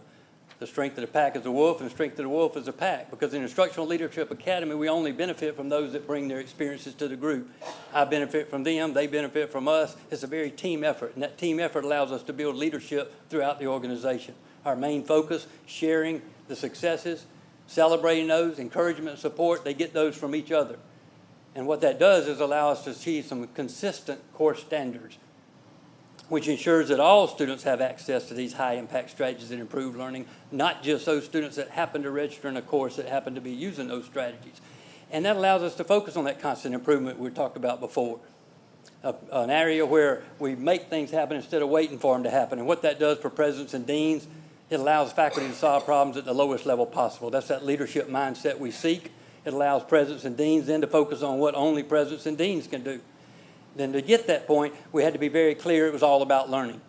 The strength of the pack is a wolf, and the strength of the wolf is a pack. Because in Instructional Leadership Academy, we only benefit from those that bring their experiences to the group. I benefit from them, they benefit from us. It's a very team effort, and that team effort allows us to build leadership throughout the organization. Our main focus, sharing the successes, celebrating those, encouragement and support, they get those from each other. And what that does is allow us to achieve some consistent course standards, which ensures that all students have access to these high-impact strategies that improve learning, not just those students that happen to register in a course that happen to be using those strategies. And that allows us to focus on that constant improvement we talked about before, an area where we make things happen instead of waiting for them to happen. And what that does for presidents and deans, it allows faculty to solve problems at the lowest level possible. That's that leadership mindset we seek. It allows presidents and deans then to focus on what only presidents and deans can do. Then to get that point, we had to be very clear it was all about learning.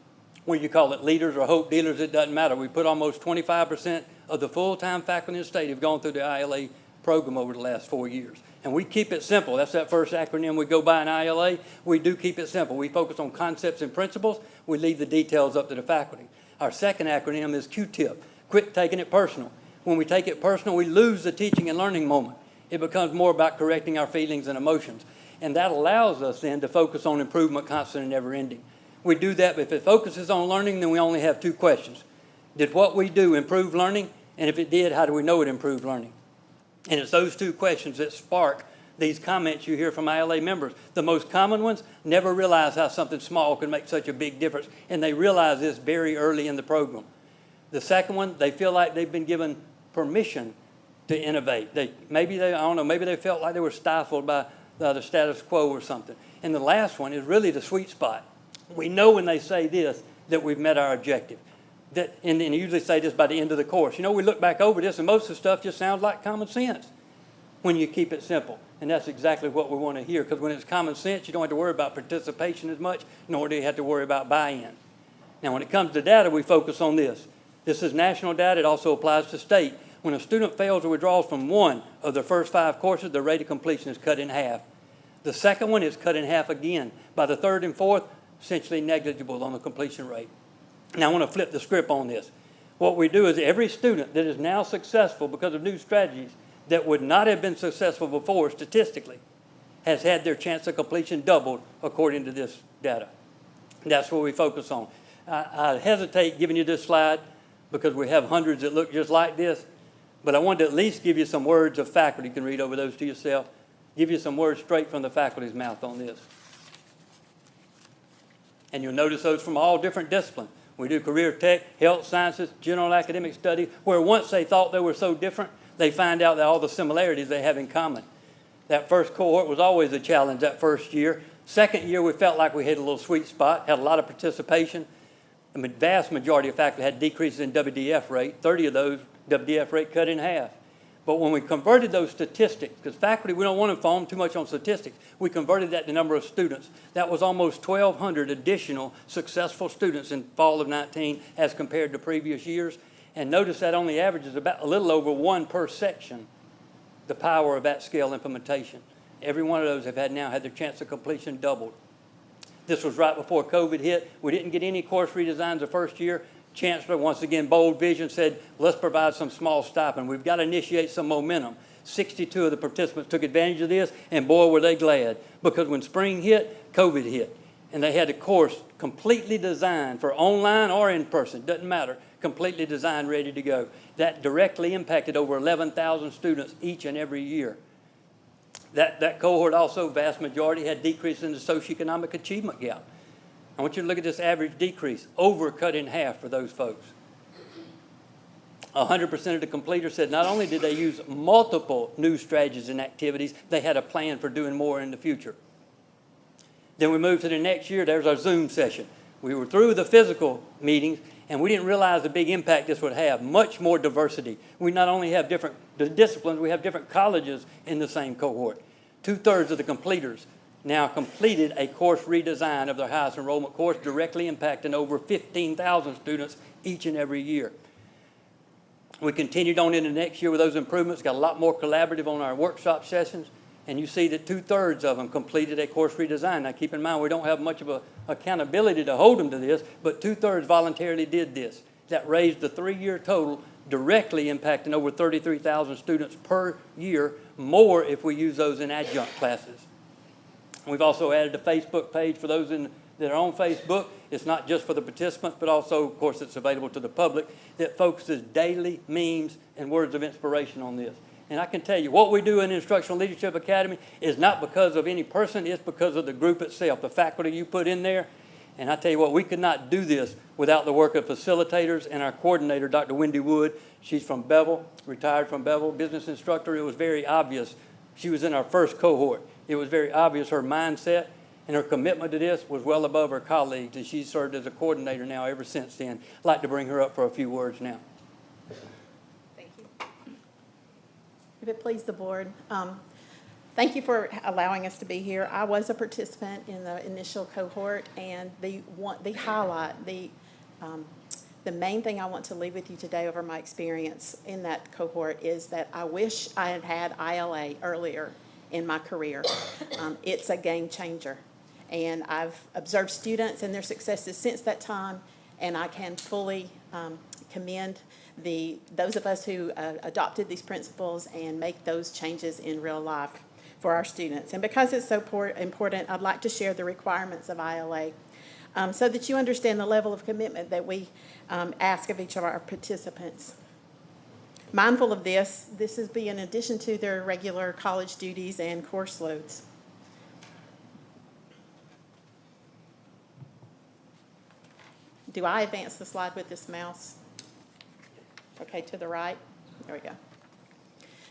Whether you call it leaders or hope dealers, it doesn't matter. We put almost 25% of the full-time faculty in the state have gone through the ILA program over the last 4 years. And we keep it simple. That's that first acronym we go by in ILA. We do keep it simple. We focus on concepts and principles. We leave the details up to the faculty. Our second acronym is Q-TIP. Quit taking it personal. When we take it personal, we lose the teaching and learning moment. It becomes more about correcting our feelings and emotions. And that allows us then to focus on improvement, constant and never ending. We do that, but if it focuses on learning, then we only have 2 questions. Did what we do improve learning? And if it did, how do we know it improved learning? And it's those 2 questions that spark these comments you hear from ILA members. The most common ones, never realize how something small can make such a big difference. And they realize this very early in the program. The second one, they feel like they've been given permission to innovate. Maybe they felt like they were stifled by the status quo or something. And the last one is really the sweet spot. We know when they say this that we've met our objective. And they usually say this by the end of the course. You know, we look back over this and most of the stuff just sounds like common sense when you keep it simple. And that's exactly what we want to hear, because when it's common sense, you don't have to worry about participation as much, nor do you have to worry about buy-in. Now, when it comes to data, we focus on this. This is national data. It also applies to state. When a student fails or withdraws from one of the first 5 courses, the rate of completion is cut in half. The second one is cut in half again. By the third and fourth, essentially negligible on the completion rate. Now, I want to flip the script on this. What we do is every student that is now successful because of new strategies that would not have been successful before statistically has had their chance of completion doubled according to this data. That's what we focus on. I hesitate giving you this slide because we have hundreds that look just like this. But I wanted to at least give you some words of faculty. You can read over those to yourself. Give you some words straight from the faculty's mouth on this. And you'll notice those from all different disciplines. We do career tech, health sciences, general academic studies, where once they thought they were so different, they find out that all the similarities they have in common. That first cohort was always a challenge that first year. Second year, we felt like we hit a little sweet spot, had a lot of participation. The vast majority of faculty had decreases in WDF rate. 30 of those, WDF rate cut in half. But when we converted those statistics, because faculty, we don't want to inform too much on statistics, we converted that to number of students. That was almost 1,200 additional successful students in fall of 19 as compared to previous years. And notice that only averages about a little over 1 per section, the power of that scale implementation. Every one of those have now had their chance of completion doubled. This was right before COVID hit. We didn't get any course redesigns the first year. Chancellor, once again, bold vision, said, let's provide some small stipend. We've got to initiate some momentum. 62 of the participants took advantage of this, and boy, were they glad. Because when spring hit, COVID hit. And they had a course completely designed for online or in person, doesn't matter, completely designed, ready to go. That directly impacted over 11,000 students each and every year. That cohort also, vast majority, had decreases in the socioeconomic achievement gap. I want you to look at this average decrease, over cut in half for those folks. 100% of the completers said not only did they use multiple new strategies and activities, they had a plan for doing more in the future. Then we moved to the next year. There's our Zoom session. We were through the physical meetings, and we didn't realize the big impact this would have. Much more diversity. We not only have different disciplines, we have different colleges in the same cohort. 2/3 of the completers now completed a course redesign of their highest enrollment course, directly impacting over 15,000 students each and every year. We continued on into next year with those improvements, got a lot more collaborative on our workshop sessions, and you see that 2/3 of them completed a course redesign. Now keep in mind, we don't have much of a accountability to hold them to this, but 2/3 voluntarily did this. That raised the 3-year total, directly impacting over 33,000 students per year, more if we use those in adjunct classes. We've also added a Facebook page for those that are on Facebook. It's not just for the participants, but also, of course, it's available to the public, that focuses daily memes and words of inspiration on this. And I can tell you, what we do in Instructional Leadership Academy is not because of any person, it's because of the group itself, the faculty you put in there. And I tell you what, we could not do this without the work of facilitators and our coordinator, Dr. Wendy Wood. She's from Bevel, retired from Bevel, business instructor. It was very obvious. She was in our first cohort. It was very obvious her mindset and her commitment to this was well above her colleagues, and she's served as a coordinator now ever since then. I'd like to bring her up for a few words now. Thank you. If it please the board, thank you for allowing us to be here. I was a participant in the initial cohort, and the main thing I want to leave with you today over my experience in that cohort is that I wish I had had ILA earlier in my career. It's a game changer. And I've observed students and their successes since that time, and I can fully commend those of us who adopted these principles and make those changes in real life for our students. And because it's so important, I'd like to share the requirements of ILA so that you understand the level of commitment that we ask of each of our participants. Mindful of this is in addition to their regular college duties and course loads. Do I advance the slide with this mouse? Okay, to the right. There we go.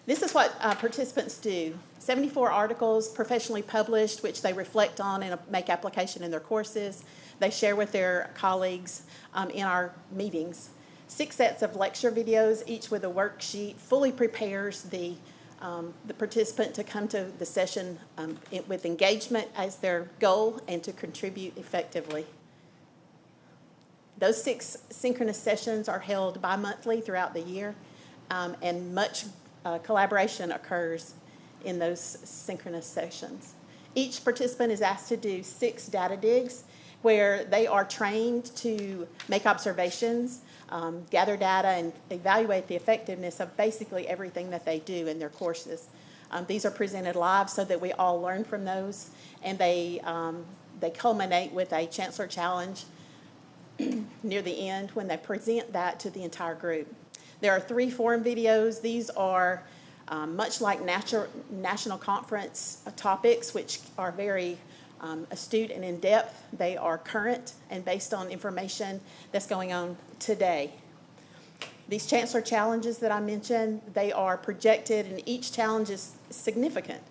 This is what participants do. 74 articles professionally published, which they reflect on and make application in their courses. They share with their colleagues in our meetings. 6 sets of lecture videos, each with a worksheet, fully prepares the participant to come to the session with engagement as their goal and to contribute effectively. Those 6 synchronous sessions are held bi-monthly throughout the year, and much collaboration occurs in those synchronous sessions. Each participant is asked to do 6 data digs where they are trained to make observations, gather data, and evaluate the effectiveness of basically everything that they do in their courses. These are presented live so that we all learn from those, and they culminate with a Chancellor Challenge near the end when they present that to the entire group. There are 3 forum videos. These are much like national conference topics, which are very astute and in-depth. They are current and based on information that's going on today. These Chancellor Challenges that I mentioned, they are projected, and each challenge is significant,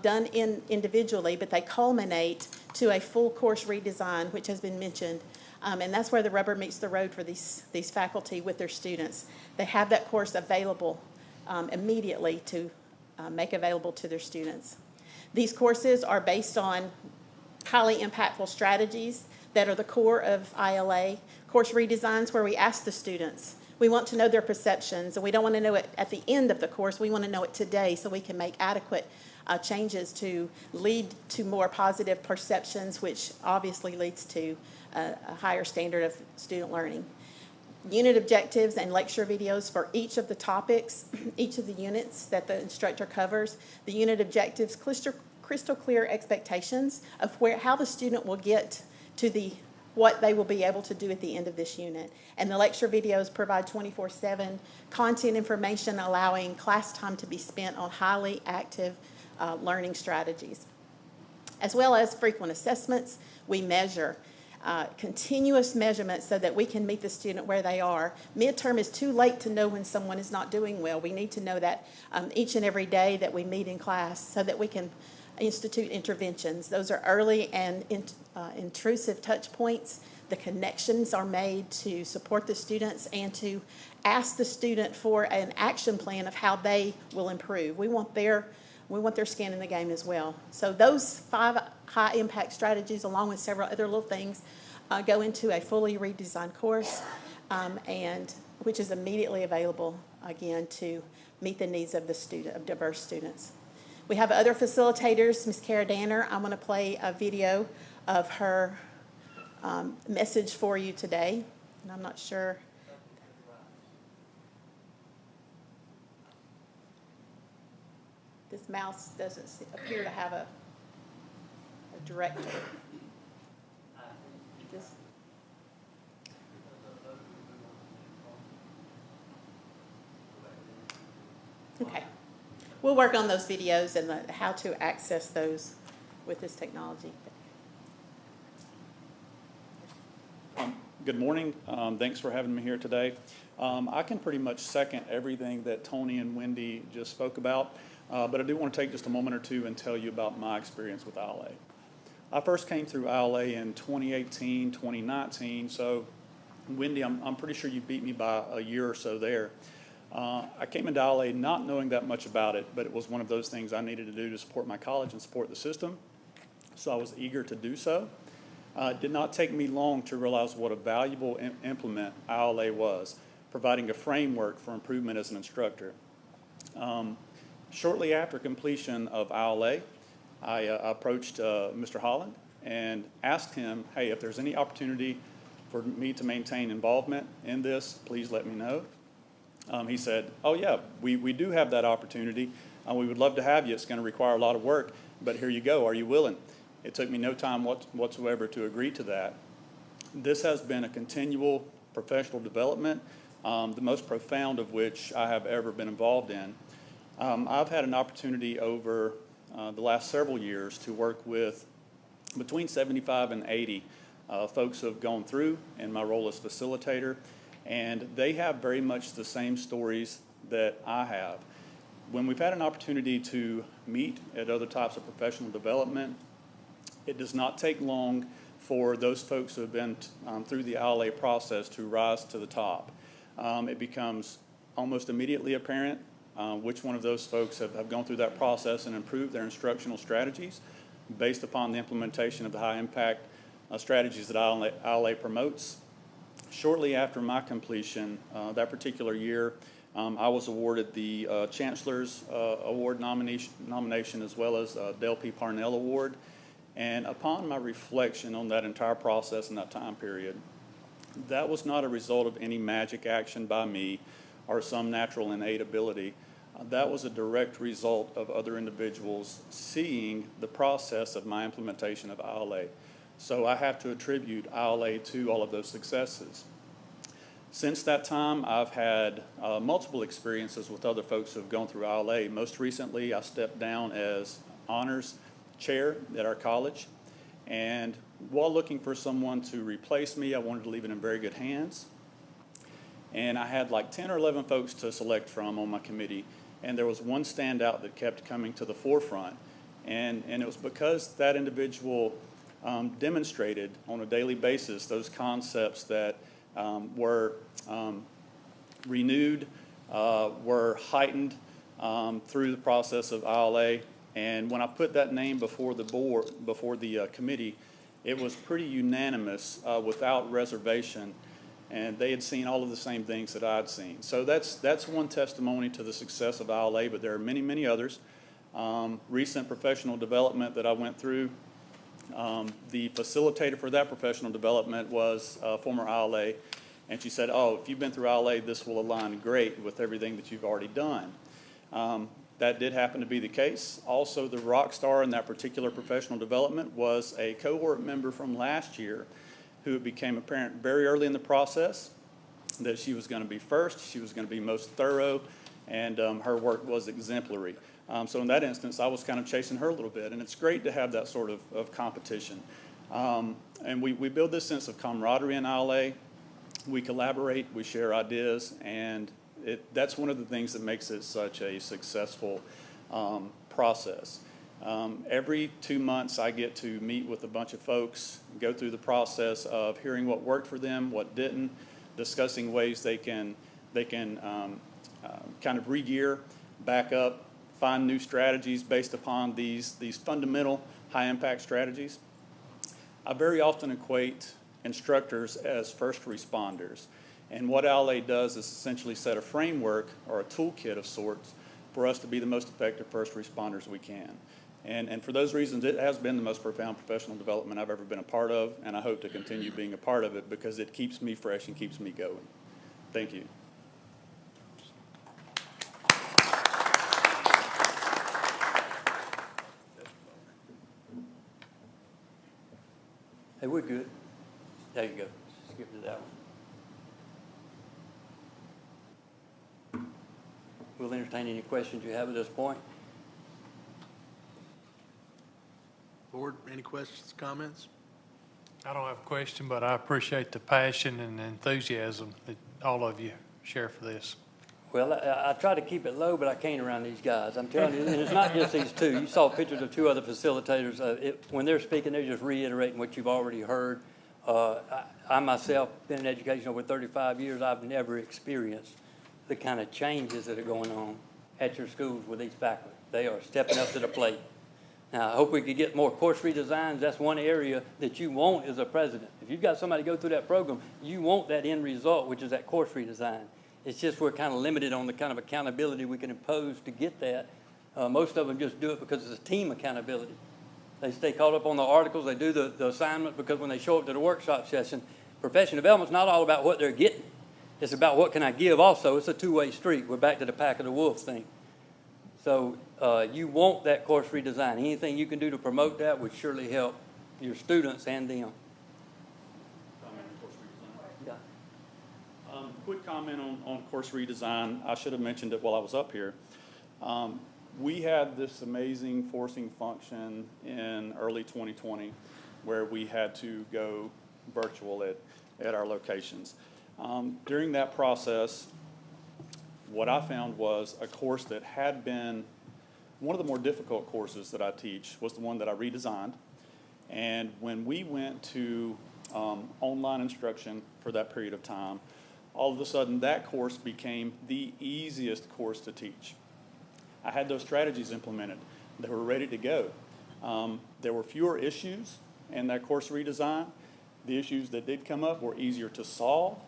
done individually, but they culminate to a full course redesign, which has been mentioned. And that's where the rubber meets the road for these faculty with their students. They have that course available immediately to make available to their students. These courses are based on highly impactful strategies that are the core of ILA. Course redesigns where we ask the students, we want to know their perceptions, and we don't want to know it at the end of the course. We want to know it today so we can make adequate changes to lead to more positive perceptions, which obviously leads to a higher standard of student learning. Unit objectives and lecture videos for each of the topics, each of the units that the instructor covers. The unit objectives, crystal clear expectations of how the student will get to what they will be able to do at the end of this unit. And the lecture videos provide 24/7 content information, allowing class time to be spent on highly active learning strategies. As well as frequent assessments, we measure continuous measurements so that we can meet the student where they are. Midterm is too late to know when someone is not doing well. We need to know that each and every day that we meet in class so that we can institute interventions. Those are early and intrusive touch points. The connections are made to support the students and to ask the student for an action plan of how they will improve. We want their skin in the game as well. So those 5 high impact strategies, along with several other little things, go into a fully redesigned course, and which is immediately available again to meet the needs of diverse students. We have other facilitators. Ms. Kara Danner, I'm going to play a video of her message for you today, and I'm not sure. This mouse doesn't appear to have a director. Okay. We'll work on those videos and how to access those with this technology. Good morning. Thanks for having me here today. I can pretty much second everything that Tony and Wendy just spoke about, but I do want to take just a moment or two and tell you about my experience with ILA. I first came through ILA in 2018, 2019, so Wendy, I'm pretty sure you beat me by a year or so there. I came into ILA not knowing that much about it, but it was one of those things I needed to do to support my college and support the system, so I was eager to do so. It did not take me long to realize what a valuable implement ILA was, providing a framework for improvement as an instructor. Shortly after completion of ILA, I approached Mr. Holland and asked him, hey, if there's any opportunity for me to maintain involvement in this, please let me know. He said, oh yeah, we do have that opportunity. We would love to have you. It's going to require a lot of work, but here you go. Are you willing? It took me no time whatsoever to agree to that. This has been a continual professional development, the most profound of which I have ever been involved in. I've had an opportunity over the last several years to work with between 75 and 80 folks who have gone through in my role as facilitator, and they have very much the same stories that I have. When we've had an opportunity to meet at other types of professional development, it does not take long for those folks who have been through the ILA process to rise to the top. It becomes almost immediately apparent which one of those folks have gone through that process and improved their instructional strategies based upon the implementation of the high impact strategies that ILA promotes. Shortly after my completion, that particular year, I was awarded the Chancellor's Award nomination as well as Dale P. Parnell Award. And upon my reflection on that entire process and that time period, that was not a result of any magic action by me or some natural innate ability. That was a direct result of other individuals seeing the process of my implementation of ILA. So I have to attribute ILA to all of those successes. Since that time, I've had multiple experiences with other folks who have gone through ILA. Most recently, I stepped down as honors chair at our college. And while looking for someone to replace me, I wanted to leave it in very good hands. And I had like 10 or 11 folks to select from on my committee. And there was one standout that kept coming to the forefront. And it was because that individual demonstrated on a daily basis those concepts that were renewed, were heightened through the process of ILA. And when I put that name before the board, before the committee, it was pretty unanimous without reservation. And they had seen all of the same things that I'd seen. So that's one testimony to the success of ILA, but there are many, many others. Recent professional development that I went through, the facilitator for that professional development was a former ILA, and she said, oh, if you've been through ILA, this will align great with everything that you've already done. That did happen to be the case. Also, the rock star in that particular professional development was a cohort member from last year who became apparent very early in the process that she was going to be first, she was going to be most thorough, and her work was exemplary. So in that instance, I was kind of chasing her a little bit, and it's great to have that sort of competition. And we build this sense of camaraderie in ILA. We collaborate, we share ideas, and that's one of the things that makes it such a successful process. Every 2 months, I get to meet with a bunch of folks, go through the process of hearing what worked for them, what didn't, discussing ways they can kind of re-gear, back up, find new strategies based upon these fundamental high-impact strategies. I very often equate instructors as first responders. And what ILA does is essentially set a framework or a toolkit of sorts for us to be the most effective first responders we can. And for those reasons, it has been the most profound professional development I've ever been a part of, and I hope to continue being a part of it because it keeps me fresh and keeps me going. Thank you. Hey, we're good. There you go. Skip to that one. We'll entertain any questions you have at this point. Board, any questions, comments? I don't have a question, but I appreciate the passion and enthusiasm that all of you share for this. Well, I try to keep it low, but I can't around these guys. I'm telling you, and it's not just these two. You saw pictures of two other facilitators. When they're speaking, they're just reiterating what you've already heard. I myself, been in education over 35 years, I've never experienced the kind of changes that are going on at your schools with these faculty. They are stepping up to the plate. Now, I hope we could get more course redesigns. That's one area that you want as a president. If you've got somebody go through that program, you want that end result, which is that course redesign. It's just we're kind of limited on the kind of accountability we can impose to get that. Most of them just do it because it's a team accountability. They stay caught up on the articles. They do the assignment because when they show up to the workshop session, professional development's not all about what they're getting. It's about what can I give also. It's a two-way street. We're back to the pack of the wolf thing. So you want that course redesign. Anything you can do to promote that would surely help your students and them. Quick comment on course redesign. I should have mentioned it while I was up here. We had this amazing forcing function in early 2020 where we had to go virtual at our locations. During that process, what I found was a course that had been one of the more difficult courses that I teach was the one that I redesigned. And when we went to online instruction for that period of time, all of a sudden that course became the easiest course to teach. I had those strategies implemented. They were ready to go. There were fewer issues in that course redesign. The issues that did come up were easier to solve.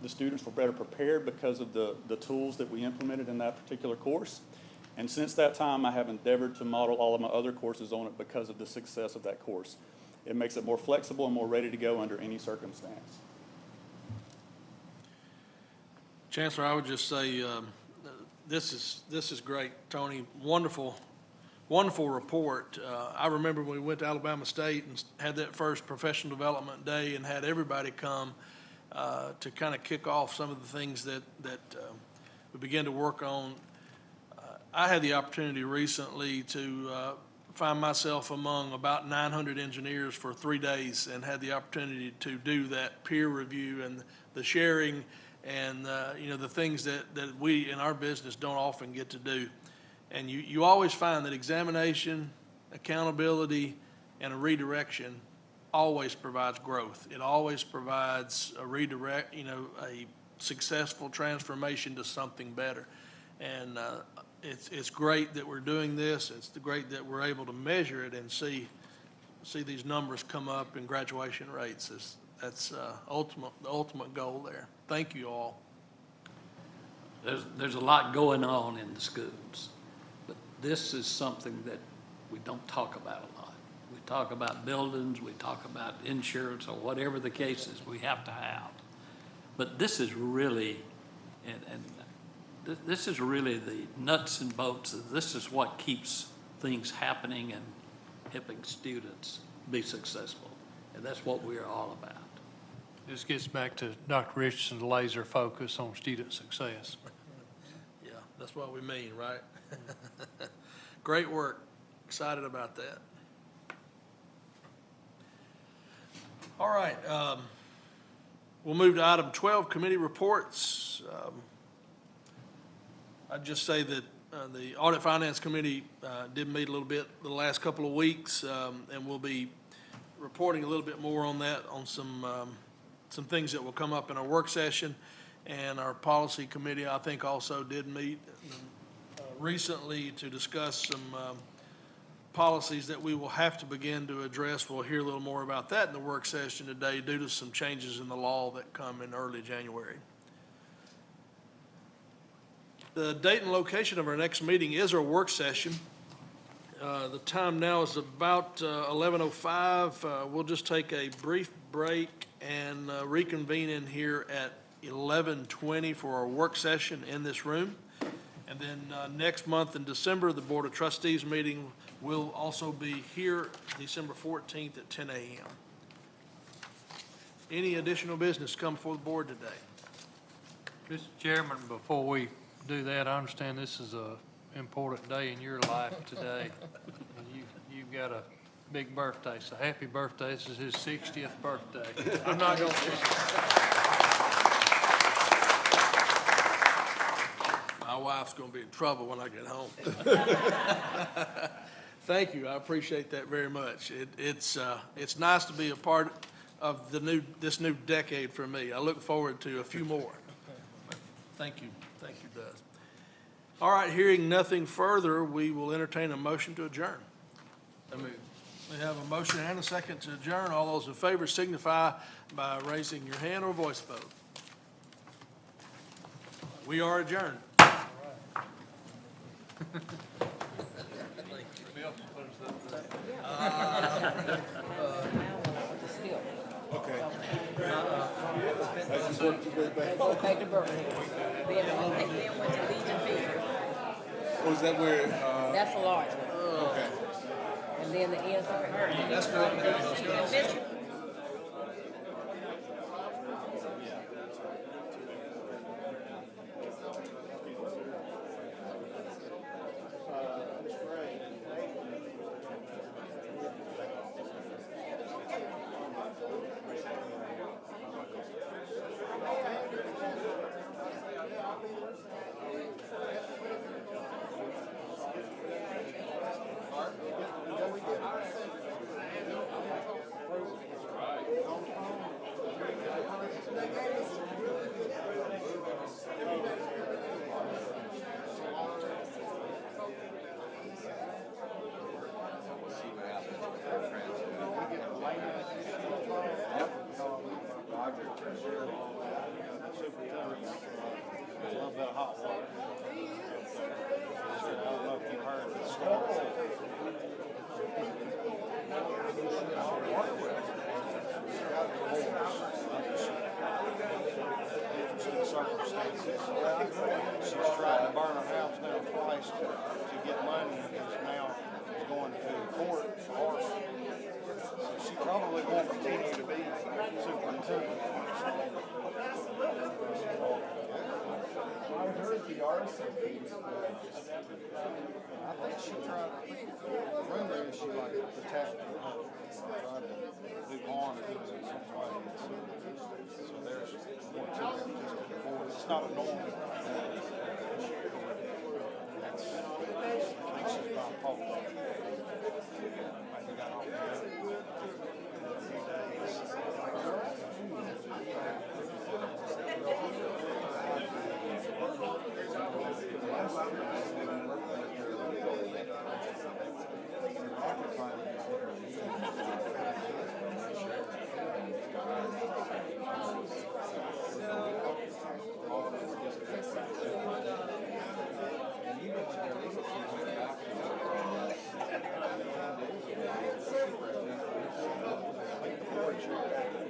The students were better prepared because of the tools that we implemented in that particular course. And since that time, I have endeavored to model all of my other courses on it because of the success of that course. It makes it more flexible and more ready to go under any circumstance. Chancellor, I would just say this is great, Tony. Wonderful report. I remember when we went to Alabama State and had that first professional development day and had everybody come, to kind of kick off some of the things that we began to work on. I had the opportunity recently to find myself among about 900 engineers for 3 days and had the opportunity to do that peer review and the sharing and the things that we in our business don't often get to do. And you always find that examination, accountability, and a redirection always provides growth. It always provides a redirect, a successful transformation to something better. And it's great that we're doing this. It's great that we're able to measure it and see these numbers come up in graduation rates. That's the ultimate goal there. Thank you all. There's a lot going on in the schools, but this is something that we don't talk about a lot. We talk about buildings, we talk about insurance, or whatever the case is we have to have. But this is really, this is really the nuts and bolts. This is what keeps things happening and helping students be successful. And that's what we're all about. This gets back to Dr. Richardson's laser focus on student success. Yeah, that's what we mean, right? Great work. Excited about that. All right. We'll move to item 12, committee reports. I'd just say that the Audit Finance Committee did meet a little bit the last couple of weeks, and we'll be reporting a little bit more on that, on some things that will come up in our work session. And our Policy Committee, I think, also did meet recently to discuss some policies that we will have to begin to address. We'll hear a little more about that in the work session today due to some changes in the law that come in early January. The date and location of our next meeting is our work session. The time now is about 11:05. We'll just take a brief break and reconvene in here at 11:20 for our work session in this room. And then next month in December, the Board of Trustees meeting will also be here December 14th at 10 a.m. Any additional business come before the board today? Mr. Chairman, before we do that, I understand this is an important day in your life today. And you've got a big birthday, so happy birthday. This is his 60th birthday. I'm not going to. My wife's going to be in trouble when I get home. Thank you. I appreciate that very much. It's nice to be a part of this new decade for me. I look forward to a few more. Thank you. Thank you, Doug. All right, hearing nothing further, we will entertain a motion to adjourn. We have a motion and a second to adjourn. All those in favor signify by raising your hand or voice vote. We are adjourned. Okay. Back to Berkeley. Then went to Legion Field. Oh, is that where, That's a large one. okay. And then the ends are hurt. That's good. She's tried to burn her house down twice to get money, because now she's going to court for arson. So she probably won't continue to be superintendent. process piece, I think she tried, rumor is she like attacked her husband, tried to do harm to him in some way. So there's more to it just before. It's not a normal. That's, I think she's bipolar. Like we got off the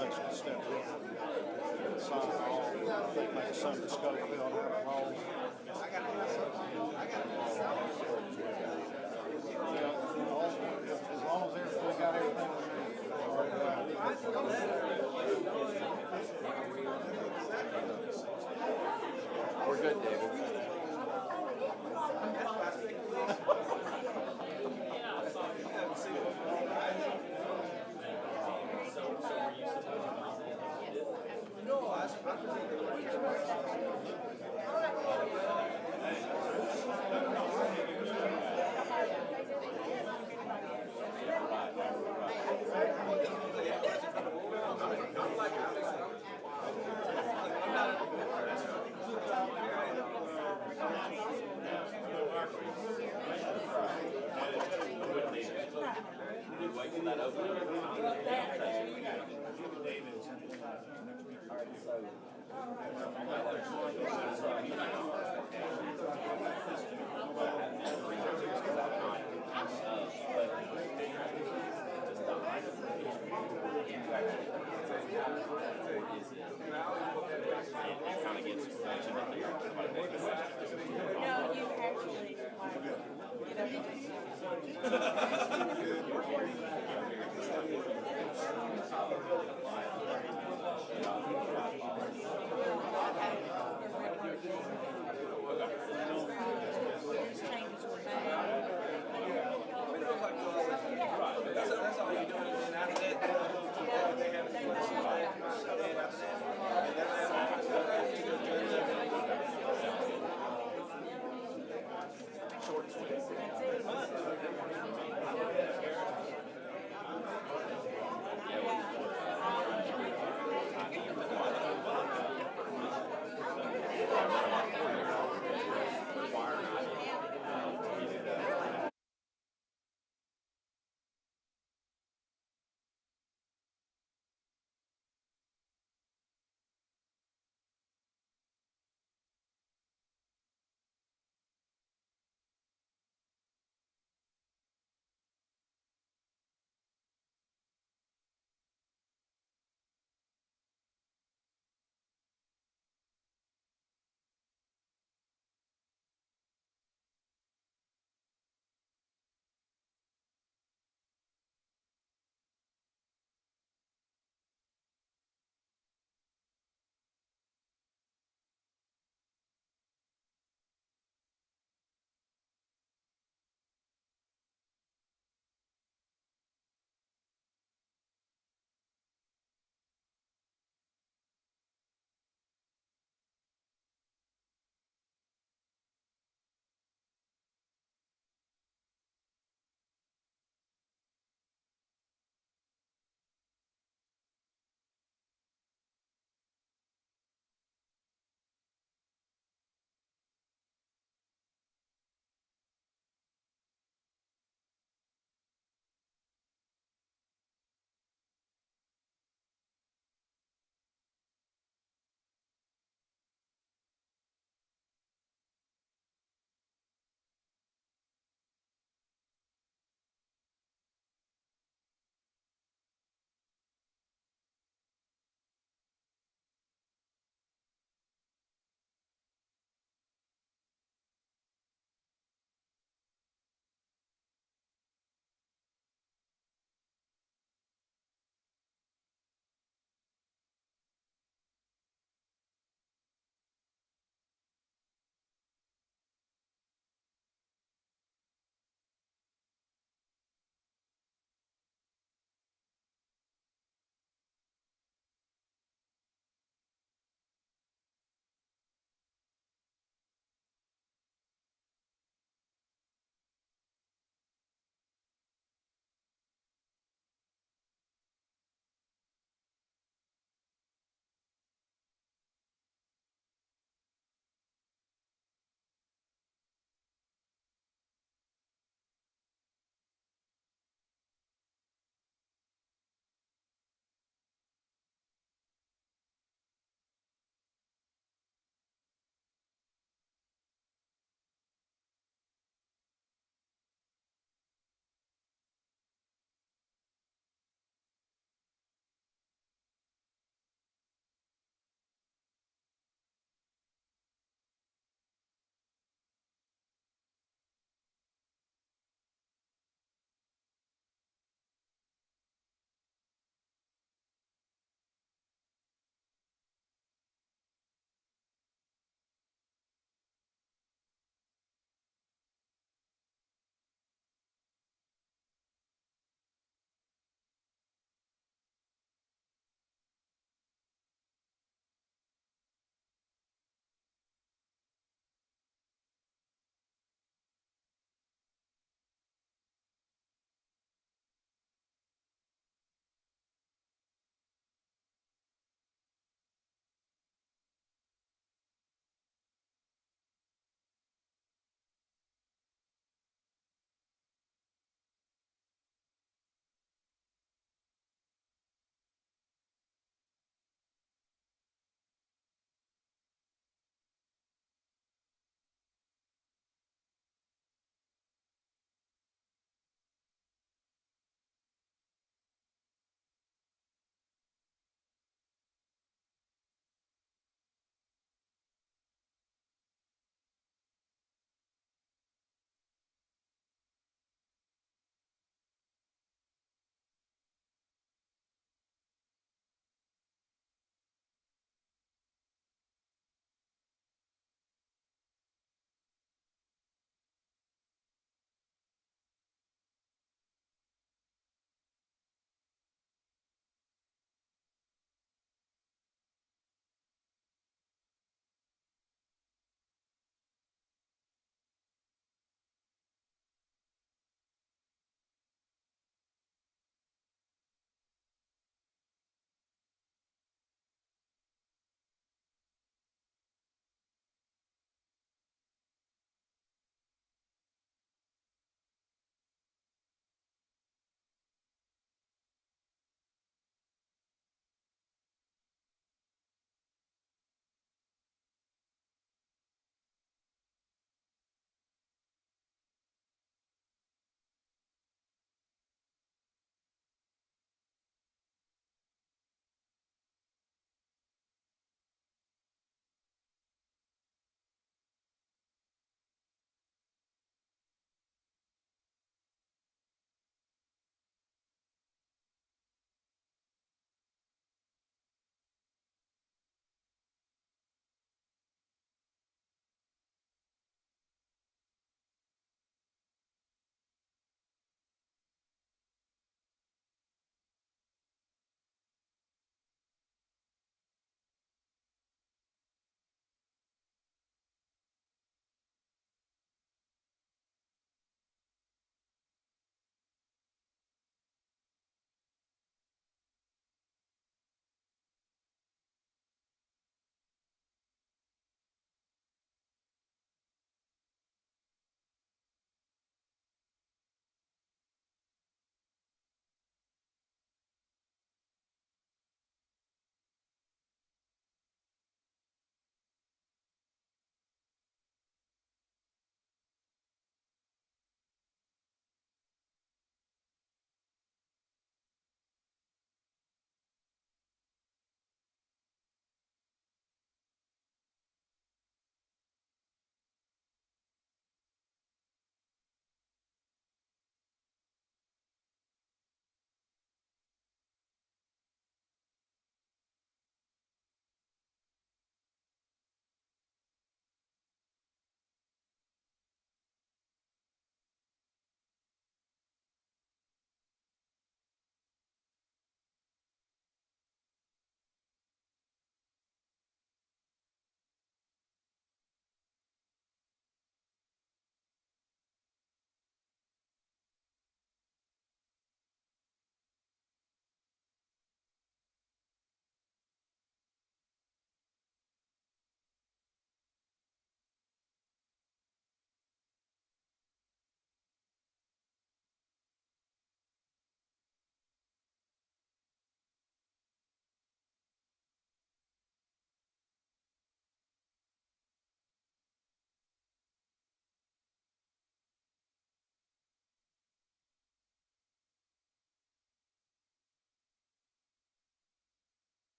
basically stepped in, signed off, I think maybe some of the scope filled out of hole. As long as we got everything we need. We're good, David.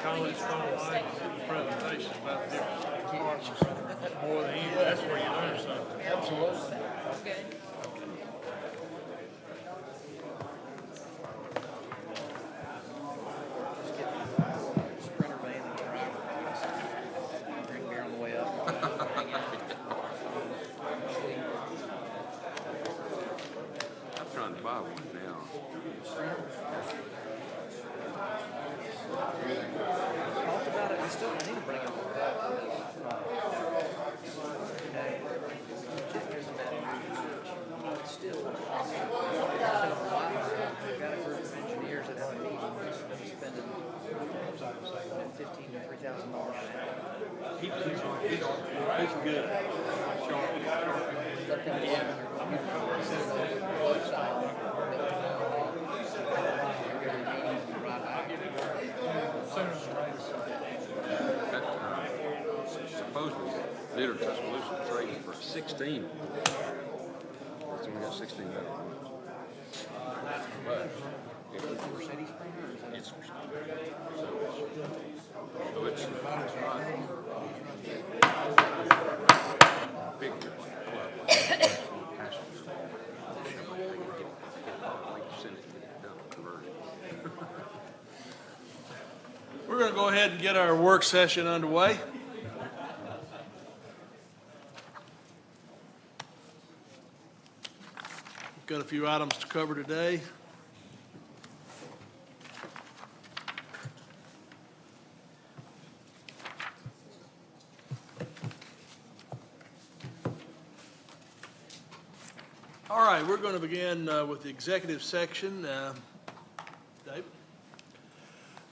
College presentation about different departments more than anything. That's where you learn something. Absolutely. Good. Sprinter van and driver. Bring beer on the way up. I'm trying to buy one now. Talked about it, we still need to bring it up. Still, we've got a group of engineers that have a meeting, they're spending $15,000 to $3,000. He's good. Let them get on their computer. Supposedly, Leader in Tuscaloosa trading for 16. It's only got 16 better ones. But it's Mercedes Springer? it's so it's big club passenger. We're going to go ahead and get our work session underway. We've got a few items to cover today. All right, we're going to begin with the executive section. Dave?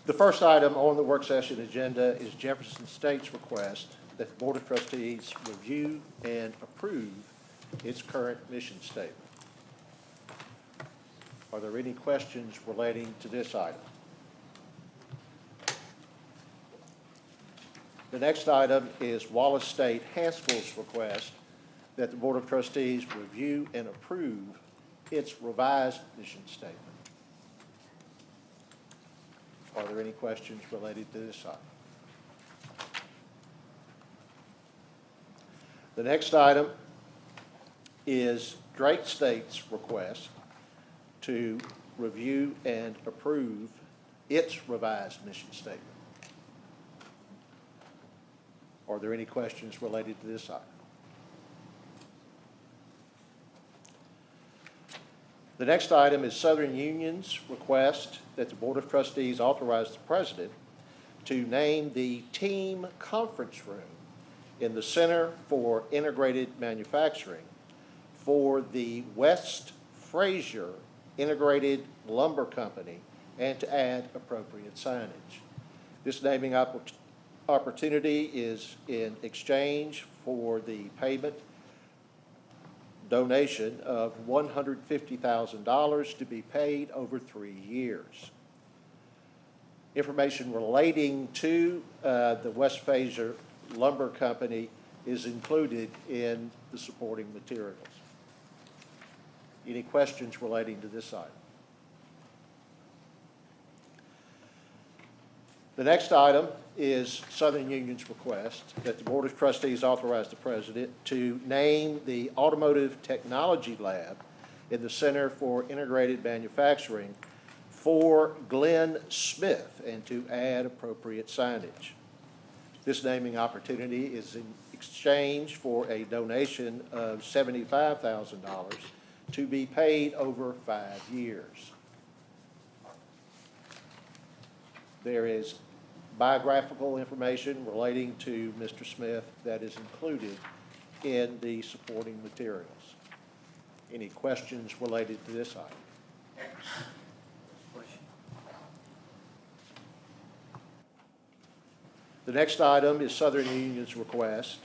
The first item on the work session agenda is Jefferson State's request that the Board of Trustees review and approve its current mission statement. Are there any questions relating to this item? The next item is Wallace State Hansville's request that the Board of Trustees review and approve its revised mission statement. Are there any questions related to this item? The next item is Drake State's request to review and approve its revised mission statement. Are there any questions related to this item? The next item is Southern Union's request that the Board of Trustees authorize the President to name the team conference room in the Center for Integrated Manufacturing for the West Fraser Integrated Lumber Company and to add appropriate signage. This naming opportunity is in exchange for the payment donation of $150,000 to be paid over 3 years. Information relating to the West Fraser Lumber Company is included in the supporting materials. Any questions relating to this item? The next item is Southern Union's request that the Board of Trustees authorize the President to name the Automotive Technology Lab in the Center for Integrated Manufacturing for Glenn Smith and to add appropriate signage. This naming opportunity is in exchange for a donation of $75,000 to be paid over 5 years. There is biographical information relating to Mr. Smith that is included in the supporting materials. Any questions related to this item? The next item is Southern Union's request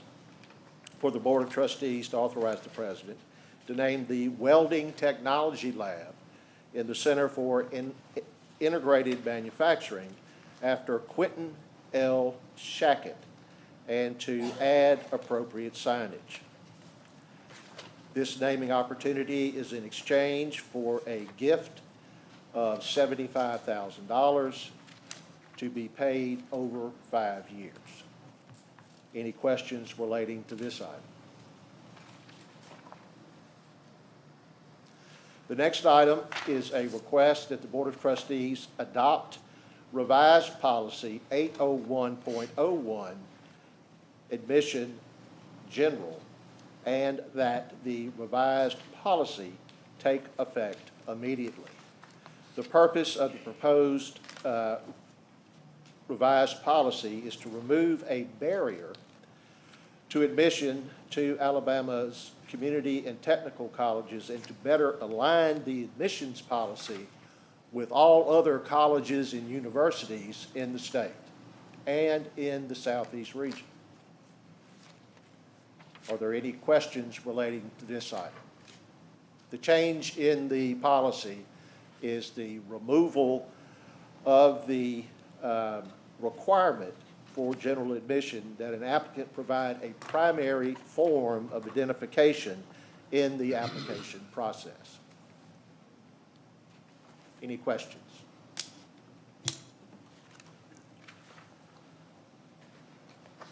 for the Board of Trustees to authorize the President to name the Welding Technology Lab in the Center for Integrated Manufacturing after Quentin L. Shackett and to add appropriate signage. This naming opportunity is in exchange for a gift of $75,000 to be paid over 5 years. Any questions relating to this item? The next item is a request that the Board of Trustees adopt revised policy 801.01, admission general, and that the revised policy take effect immediately. The purpose of the proposed revised policy is to remove a barrier to admission to Alabama's community and technical colleges and to better align the admissions policy with all other colleges and universities in the state and in the Southeast region. Are there any questions relating to this item? The change in the policy is the removal of the requirement for general admission that an applicant provide a primary form of identification in the application process. Any questions?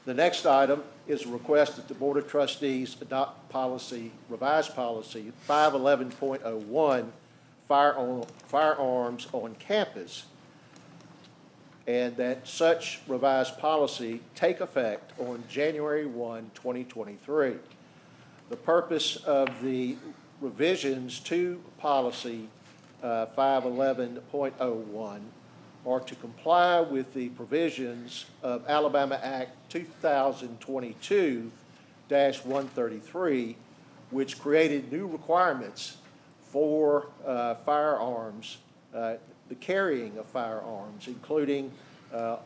The next item is a request that the Board of Trustees adopt policy, revised policy 511.01, firearms on campus, and that such revised policy take effect on January 1, 2023. The purpose of the revisions to policy 511.01 are to comply with the provisions of Alabama Act 2022-133, which created new requirements for firearms, the carrying of firearms, including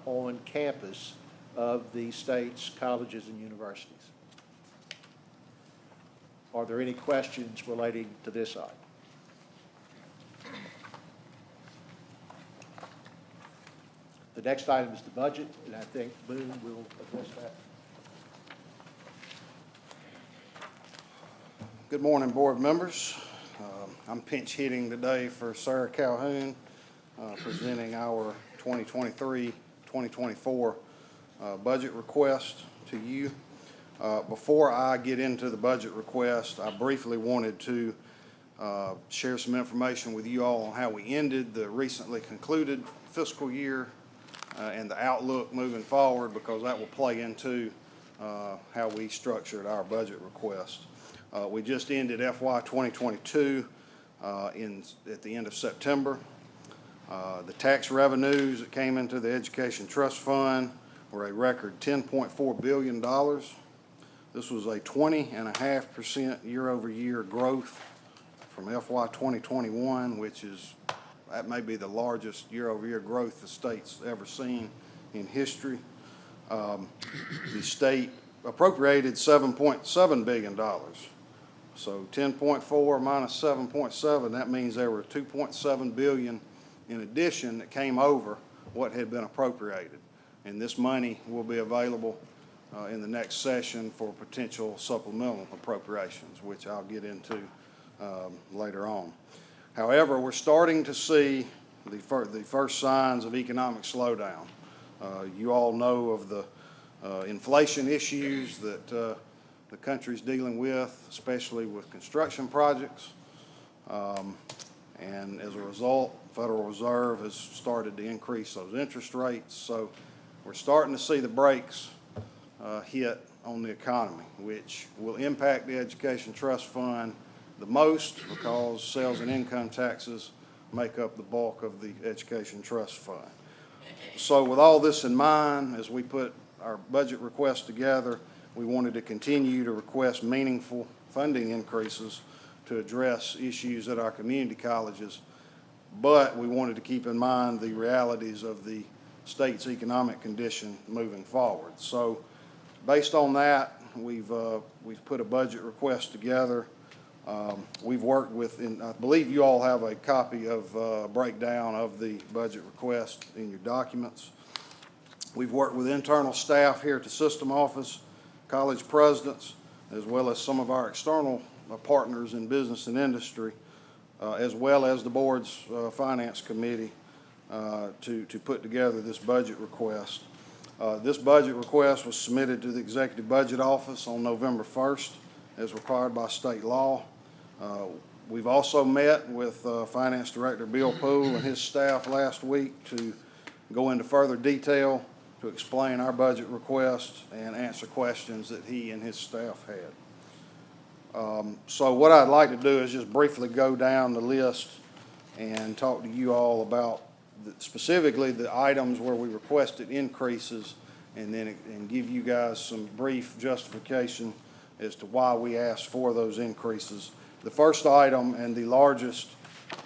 on campus of the state's colleges and universities. Are there any questions relating to this item? The next item is the budget, and I think Boone will address that. Good morning, board members. I'm pinch hitting today for Sarah Calhoun, presenting our 2023-2024 budget request to you. Before I get into the budget request, I briefly wanted to share some information with you all on how we ended the recently concluded fiscal year and the outlook moving forward, because that will play into how we structured our budget request. We just ended FY 2022 at the end of September. The tax revenues that came into the Education Trust Fund were a record $10.4 billion. This was a 20.5% year-over-year growth from FY 2021, that may be the largest year-over-year growth the state's ever seen in history. The state appropriated $7.7 billion. So 10.4 minus 7.7, that means there were 2.7 billion in addition that came over what had been appropriated. And this money will be available in the next session for potential supplemental appropriations, which I'll get into later on. However, we're starting to see the first signs of economic slowdown. You all know of the inflation issues that the country's dealing with, especially with construction projects. And as a result, the Federal Reserve has started to increase those interest rates. So we're starting to see the brakes hit on the economy, which will impact the Education Trust Fund the most, because sales and income taxes make up the bulk of the Education Trust Fund. So with all this in mind, as we put our budget request together, we wanted to continue to request meaningful funding increases to address issues at our community colleges, but we wanted to keep in mind the realities of the state's economic condition moving forward. So based on that, we've put a budget request together. We've worked with, and I believe you all have a copy of breakdown of the budget request in your documents. We've worked with internal staff here at the system office, college presidents, as well as some of our external partners in business and industry, as well as the board's finance committee, to put together this budget request. This budget request was submitted to the Executive Budget Office on November 1st, as required by state law. We've also met with Finance Director Bill Poole and his staff last week to go into further detail to explain our budget request and answer questions that he and his staff had. So what I'd like to do is just briefly go down the list and talk to you all about specifically the items where we requested increases, and then and give you guys some brief justification as to why we asked for those increases. The first item and the largest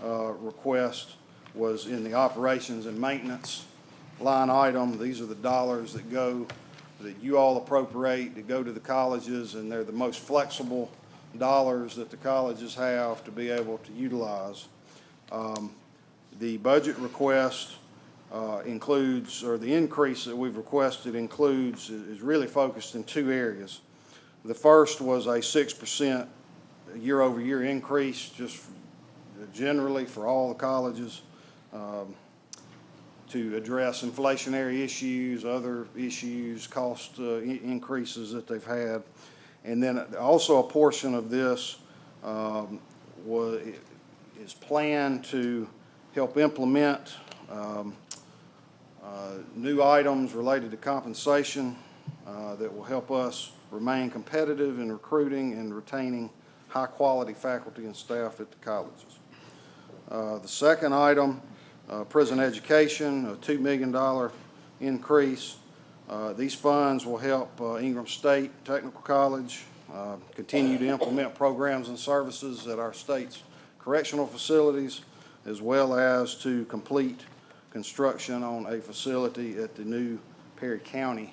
request was in the operations and maintenance line item. These are the dollars that you all appropriate to go to the colleges, and they're the most flexible dollars that the colleges have to be able to utilize. The budget request includes, or the increase that we've requested includes, is really focused in two areas. The first was a 6% year-over-year increase, just generally for all the colleges, to address inflationary issues, other issues, cost increases that they've had. And then also a portion of this is planned to help implement new items related to compensation that will help us remain competitive in recruiting and retaining high-quality faculty and staff at the colleges. The second item, prison education, a $2 million increase. These funds will help Ingram State Technical College continue to implement programs and services at our state's correctional facilities, as well as to complete construction on a facility at the new Perry County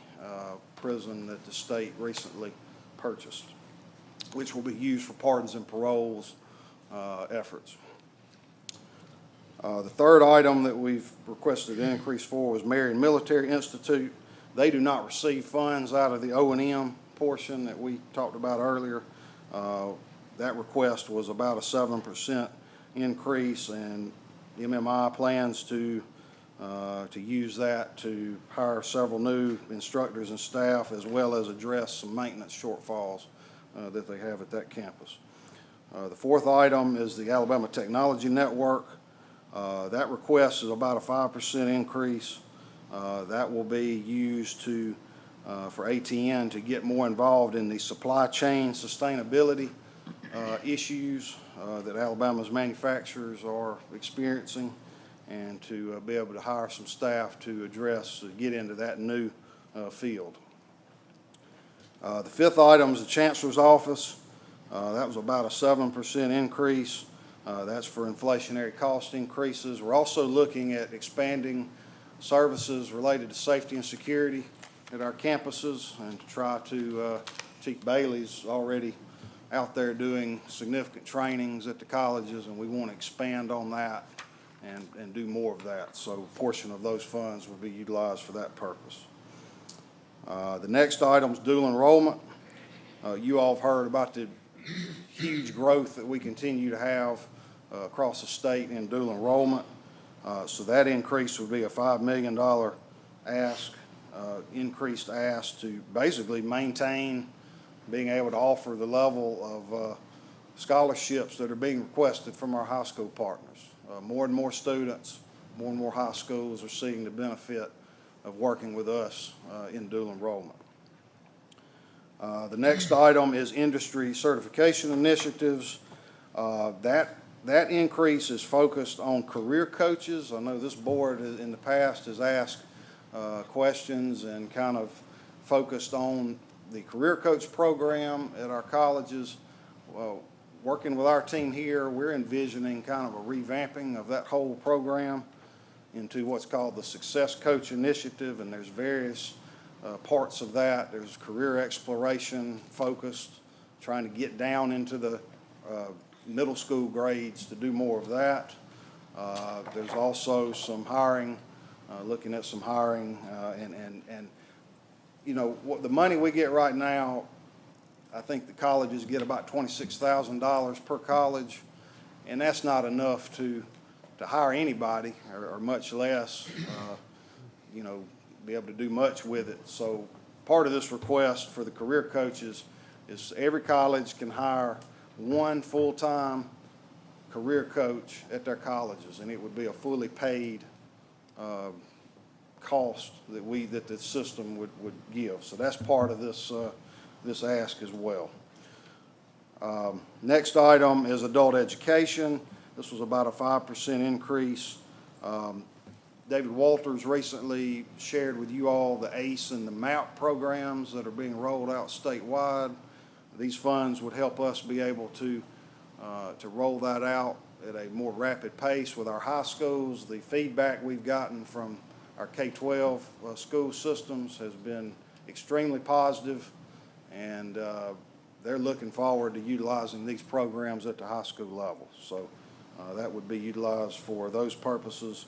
prison that the state recently purchased, which will be used for pardons and paroles efforts. The third item that we've requested an increase for was Marion Military Institute. They do not receive funds out of the O&M portion that we talked about earlier. That request was about a 7% increase, and MMI plans to use that to hire several new instructors and staff, as well as address some maintenance shortfalls that they have at that campus. The fourth item is the Alabama Technology Network. That request is about a 5% increase. That will be used for ATN to get more involved in the supply chain sustainability issues that Alabama's manufacturers are experiencing, and to be able to hire some staff to get into that new field. The fifth item is the Chancellor's Office. That was about a 7% increase. That's for inflationary cost increases. We're also looking at expanding services related to safety and security at our campuses, and to try to, Chief Bailey's already out there doing significant trainings at the colleges, and we want to expand on that and do more of that. So a portion of those funds will be utilized for that purpose. The next item is dual enrollment. You all have heard about the huge growth that we continue to have across the state in dual enrollment. So that increase would be a $5 million increased ask to basically maintain being able to offer the level of scholarships that are being requested from our high school partners. More and more students, more and more high schools are seeing the benefit of working with us in dual enrollment. The next item is industry certification initiatives. That increase is focused on career coaches. I know this board in the past has asked questions and kind of focused on the career coach program at our colleges. Well, working with our team here, we're envisioning kind of a revamping of that whole program into what's called the Success Coach Initiative, and there's various parts of that. There's career exploration focused, trying to get down into the middle school grades to do more of that. There's also some hiring, looking at some hiring, and you know, what the money we get right now, I think the colleges get about $26,000 per college, and that's not enough to hire anybody, or much less, you know, be able to do much with it. So part of this request for the career coaches is every college can hire one full-time career coach at their colleges, and it would be a fully paid cost that the system would give. So that's part of this this ask as well. Next item is adult education. This was about a 5% increase. David Walters recently shared with you all the ACE and the MAP programs that are being rolled out statewide. These funds would help us be able to roll that out at a more rapid pace with our high schools. The feedback we've gotten from our K-12 school systems has been extremely positive, and they're looking forward to utilizing these programs at the high school level. So that would be utilized for those purposes.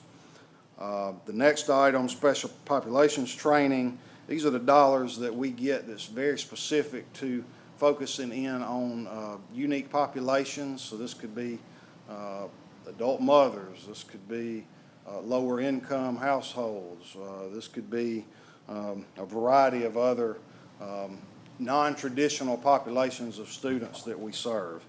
The next item, special populations training. These are the dollars that we get that's very specific to focusing in on unique populations. So this could be adult mothers. This could be lower income households. This could be a variety of other non-traditional populations of students that we serve.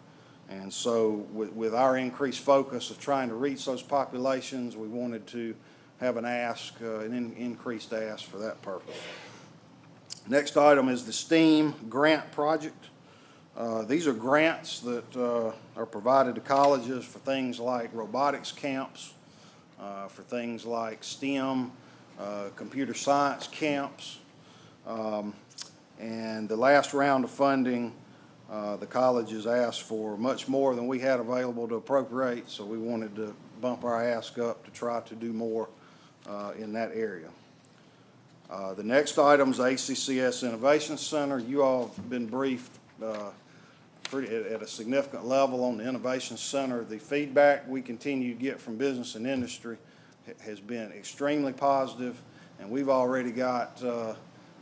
And so with our increased focus of trying to reach those populations, we wanted to have an ask, an increased ask for that purpose. Next item is the STEAM grant project. These are grants that are provided to colleges for things like robotics camps, for things like STEM, computer science camps. And the last round of funding, the colleges asked for much more than we had available to appropriate, so we wanted to bump our ask up to try to do more in that area. The next item is ACCS Innovation Center. You all have been briefed at a significant level on the Innovation Center. The feedback we continue to get from business and industry has been extremely positive, and we've already got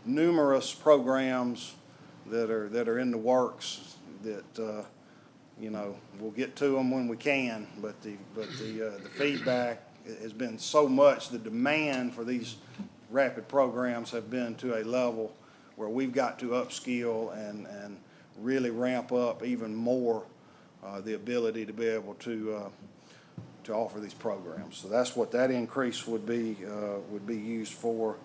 numerous programs that are in the works that you know, we'll get to them when we can, but the feedback has been so much. The demand for these rapid programs have been to a level where we've got to upskill and really ramp up even more the ability to be able to offer these programs. So that's what that increase would be used for.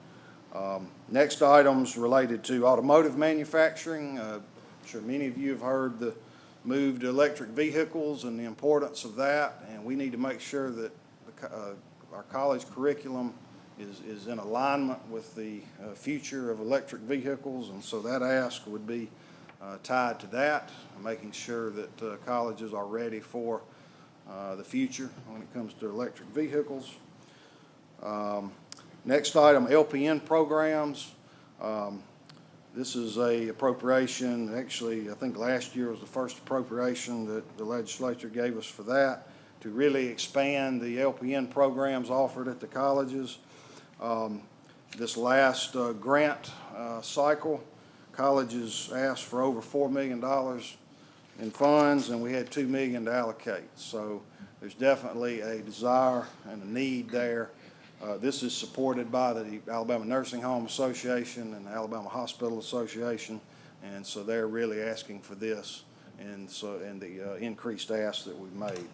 Next items related to automotive manufacturing. I'm sure many of you have heard the move to electric vehicles and the importance of that, and we need to make sure that our college curriculum is in alignment with the future of electric vehicles, and so that ask would be tied to that, making sure that colleges are ready for the future when it comes to electric vehicles. Next item, LPN programs. This is a appropriation, actually I think last year was the first appropriation that the legislature gave us for that, to really expand the LPN programs offered at the colleges. This last grant cycle, colleges asked for over $4 million in funds, and we had $2 million to allocate. So there's definitely a desire and a need there. This is supported by the Alabama Nursing Home Association and the Alabama Hospital Association, and so they're really asking for this, and the increased ask that we've made.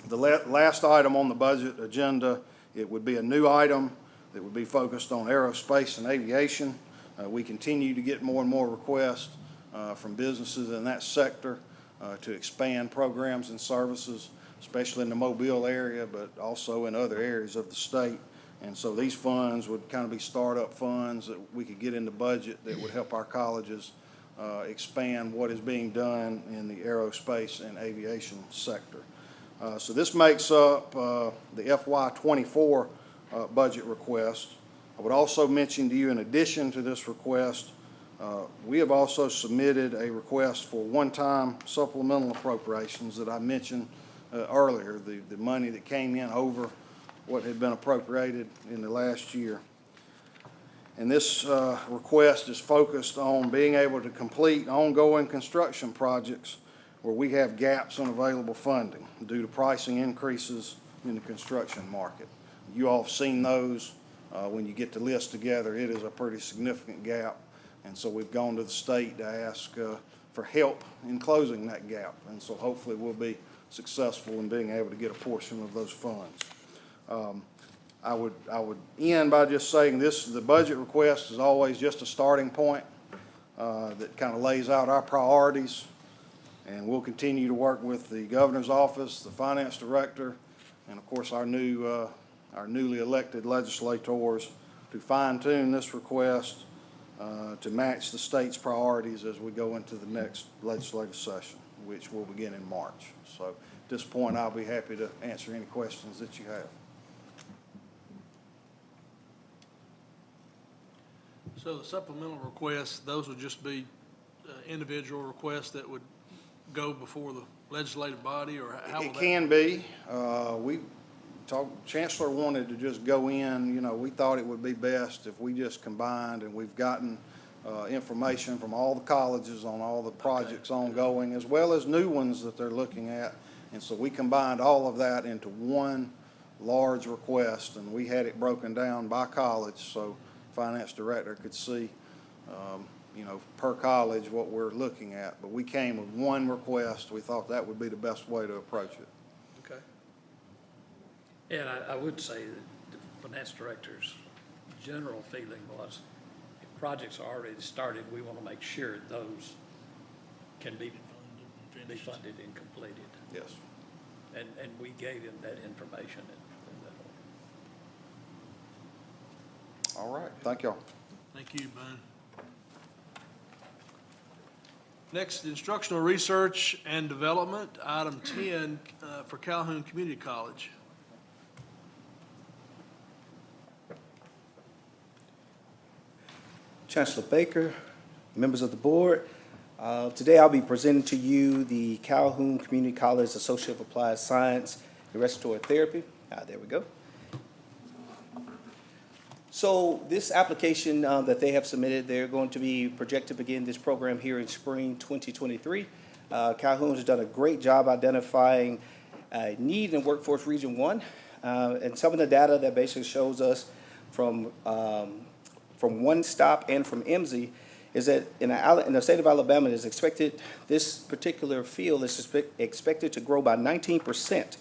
The last item on the budget agenda, it would be a new item that would be focused on aerospace and aviation. We continue to get more and more requests from businesses in that sector to expand programs and services, especially in the Mobile area, but also in other areas of the state. And so these funds would kind of be startup funds that we could get in the budget that would help our colleges expand what is being done in the aerospace and aviation sector. So this makes up the FY24 budget request. I would also mention to you, in addition to this request, we have also submitted a request for one-time supplemental appropriations that I mentioned earlier, the money that came in over what had been appropriated in the last year. And this request is focused on being able to complete ongoing construction projects where we have gaps in available funding due to pricing increases in the construction market. You all have seen those. When you get the list together, it is a pretty significant gap. And so we've gone to the state to ask for help in closing that gap. And so hopefully we'll be successful in being able to get a portion of those funds. I would end by just saying the budget request is always just a starting point that kind of lays out our priorities. And we'll continue to work with the governor's office, the finance director, and of course our newly elected legislators to fine-tune this request to match the state's priorities as we go into the next legislative session, which will begin in March. So at this point, I'll be happy to answer any questions that you have. So the supplemental requests, those would just be individual requests that would go before the legislative body, or how will It that? can be. Chancellor wanted to just go in, you know, we thought it would be best if we just combined, and we've gotten information from all the colleges on all the projects ongoing, as well as new ones that they're looking at. And so we combined all of that into one large request, and we had it broken down by college so finance director could see, you know, per college what we're looking at. But we came with one request. We thought that would be the best way to approach it. Okay. And I would say that the finance director's general feeling was, if projects are already started, we want to make sure those can be funded and completed. Yes. And we gave him that information. All right. Thank y'all. Thank you, Boone. Next, instructional research and development, item 10 for Calhoun Community College. Chancellor Baker, members of the board, today I'll be presenting to you the Calhoun Community College Associate of Applied Science and Respiratory Therapy. There we go. So this application that they have submitted, they're going to be projected to begin this program here in spring 2023. Calhoun has done a great job identifying need in Workforce Region 1. And some of the data that basically shows us from One Stop and from MZ is that in the state of Alabama, it is expected, this particular field is expected to grow by 19%.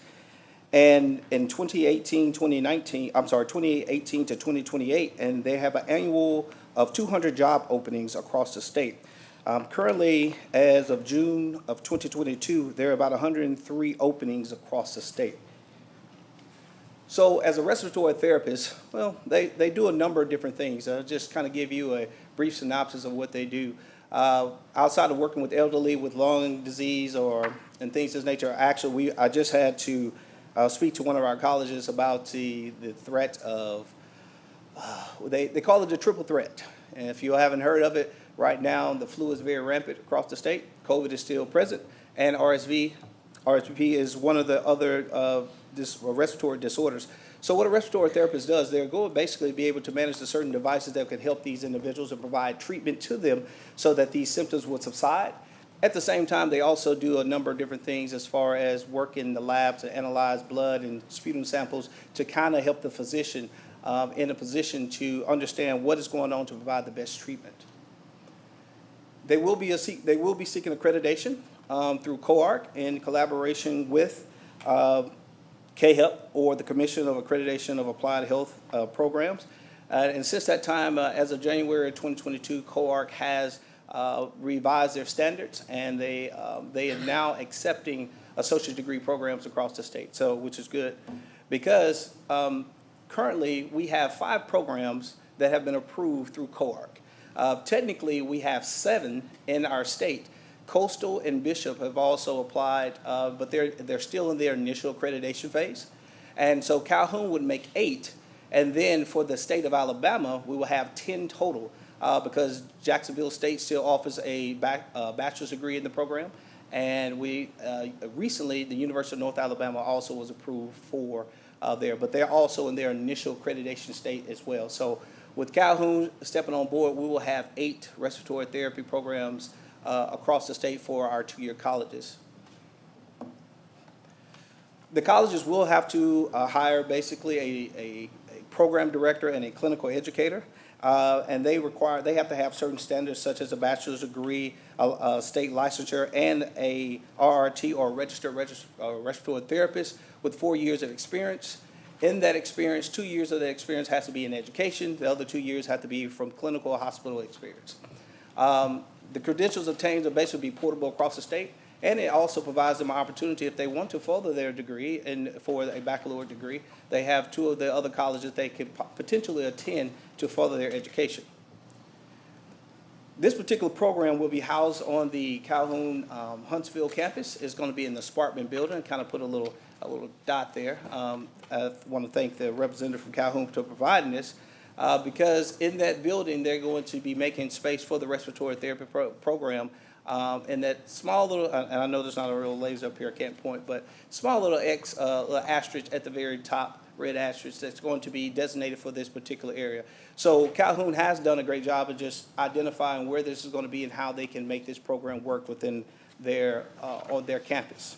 And in 2018 to 2028, and they have an annual of 200 job openings across the state. Currently, as of June of 2022, there are about 103 openings across the state. So as a respiratory therapist, well, they do a number of different things. I'll just kind of give you a brief synopsis of what they do. Outside of working with elderly with lung disease and things of this nature, actually, I just had to speak to one of our colleges about the threat of, they call it the triple threat. And if you haven't heard of it, right now the flu is very rampant across the state. COVID is still present. And RSV is one of the other respiratory disorders. So what a respiratory therapist does, they're going to basically be able to manage the certain devices that can help these individuals and provide treatment to them so that these symptoms would subside. At the same time, they also do a number of different things as far as work in the lab to analyze blood and sputum samples to kind of help the physician in a position to understand what is going on to provide the best treatment. They will be seeking accreditation through COARC in collaboration with CAHEP, or the Commission of Accreditation of Applied Health Programs. And since that time, as of January 2022, COARC has revised their standards, and they are now accepting associate degree programs across the state, so which is good, because currently we have 5 programs that have been approved through COARC. Technically, we have 7 in our state. Coastal and Bishop have also applied, but they're still in their initial accreditation phase, and so Calhoun would make 8, and then for the state of Alabama, we will have 10 total. Because Jacksonville State still offers a bachelor's degree in the program. And we recently, the University of North Alabama also was approved for there, but they're also in their initial accreditation state as well. So with Calhoun stepping on board, we will have 8 respiratory therapy programs across the state for our 2-year colleges. The colleges will have to hire basically a program director and a clinical educator. And they have to have certain standards such as a bachelor's degree, a state licensure, and a RRT or registered respiratory therapist with 4 years of experience. In that experience, 2 years of that experience has to be in education. The other 2 years have to be from clinical or hospital experience. The credentials obtained will basically be portable across the state, and it also provides them an opportunity if they want to further their degree and for a baccalaureate degree. They have 2 of the other colleges they could potentially attend to further their education. This particular program will be housed on the Calhoun Huntsville campus. It's going to be in the Sparkman building. Kind of put a little dot there. I want to thank the representative from Calhoun for providing this. Because in that building, they're going to be making space for the respiratory therapy program. And that small little, and I know there's not a real laser up here, I can't point, but small little little asterisk at the very top, red asterisk, that's going to be designated for this particular area. So Calhoun has done a great job of just identifying where this is going to be and how they can make this program work within on their campus.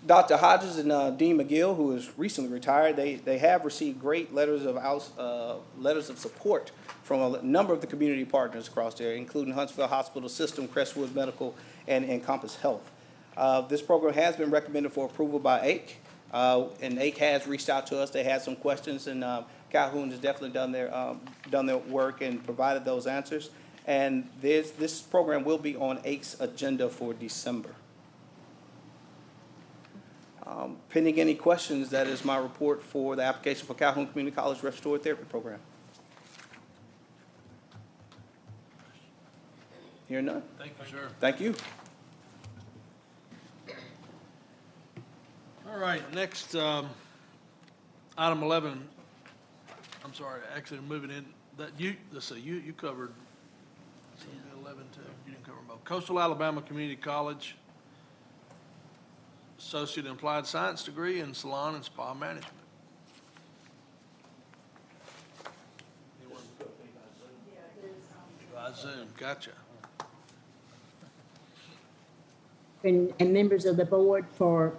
Dr. Hodges and Dean McGill, who is recently retired, they have received great letters of support from a number of the community partners across there, including Huntsville Hospital System, Crestwood Medical, and Encompass Health. This program has been recommended for approval by ACE, and ACE has reached out to us. They had some questions, and Calhoun has definitely done their work and provided those answers. And this program will be on ACE's agenda for December. Pending any questions, that is my report for the application for Calhoun Community College Respiratory Therapy Program. Hear none? Thank you, sir. Thank you. All right, next, item 11. I'm sorry, actually moving in, let's see, you covered 11 too. You didn't cover them both. Coastal Alabama Community College, Associate in Applied Science degree in Salon and Spa Management. Anyone? By Zoom, gotcha. And members of the board for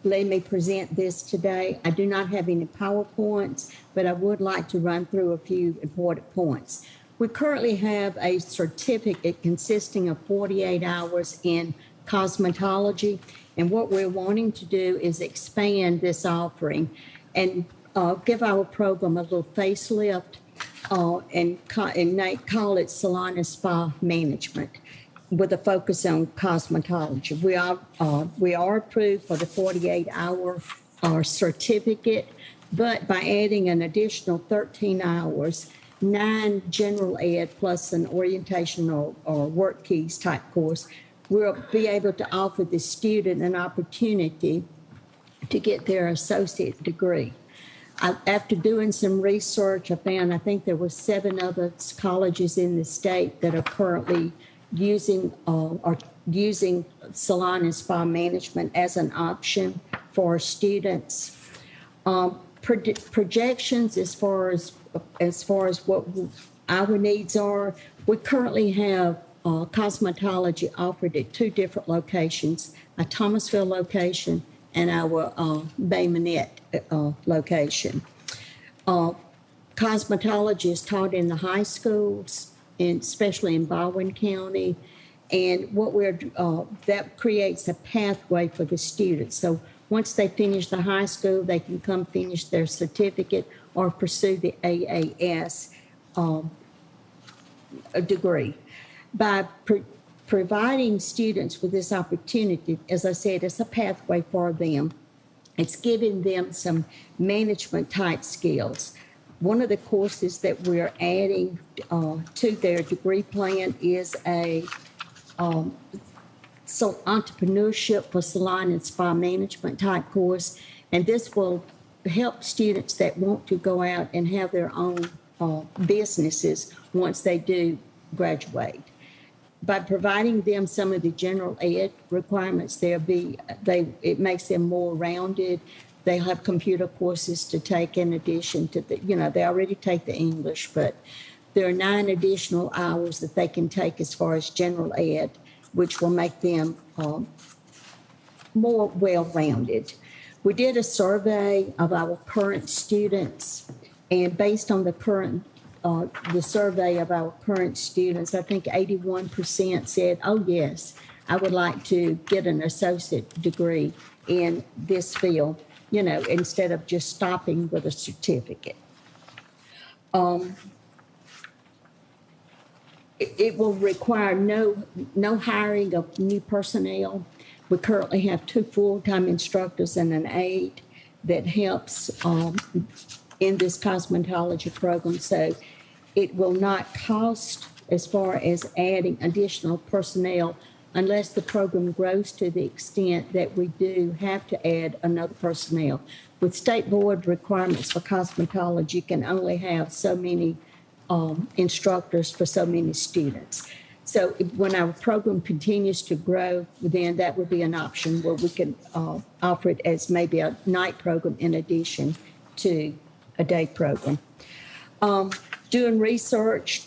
letting me present this today. I do not have any PowerPoints, but I would like to run through a few important points. We currently have a certificate consisting of 48 hours in cosmetology, and what we're wanting to do is expand this offering and give our program a little facelift and call it Salon and Spa Management, with a focus on cosmetology. We are approved for the 48-hour certificate, but by adding an additional 13 hours, 9 general ed plus an orientation or work keys type course, we'll be able to offer the student an opportunity to get their associate degree. After doing some research, I think there were 7 other colleges in the state that are currently using salon and spa management as an option for students. Projections as far as what our needs are, we currently have cosmetology offered at 2 different locations, a Thomasville location and our Bay Minette location. Cosmetology is taught in the high schools, and especially in Baldwin County, and that creates a pathway for the students. So once they finish the high school, they can come finish their certificate or pursue the AAS degree. By providing students with this opportunity, as I said, it's a pathway for them. It's giving them some management type skills. One of the courses that we're adding to their degree plan is entrepreneurship for salon and spa management type course. And this will help students that want to go out and have their own businesses once they do graduate. By providing them some of the general ed requirements, it makes them more rounded. They have computer courses to take in addition to the, they already take the English, but there are 9 additional hours that they can take as far as general ed, which will make them more well-rounded. We did a survey of our current students, and based on the survey of our current students, I think 81% said, oh yes, I would like to get an associate degree in this field, instead of just stopping with a certificate. It will require no hiring of new personnel. We currently have 2 full-time instructors and an aide that helps in this cosmetology program. So it will not cost as far as adding additional personnel unless the program grows to the extent that we do have to add another personnel. With state board requirements for cosmetology, you can only have so many instructors for so many students. So when our program continues to grow, then that would be an option where we can offer it as maybe a night program in addition to a day program. Doing research,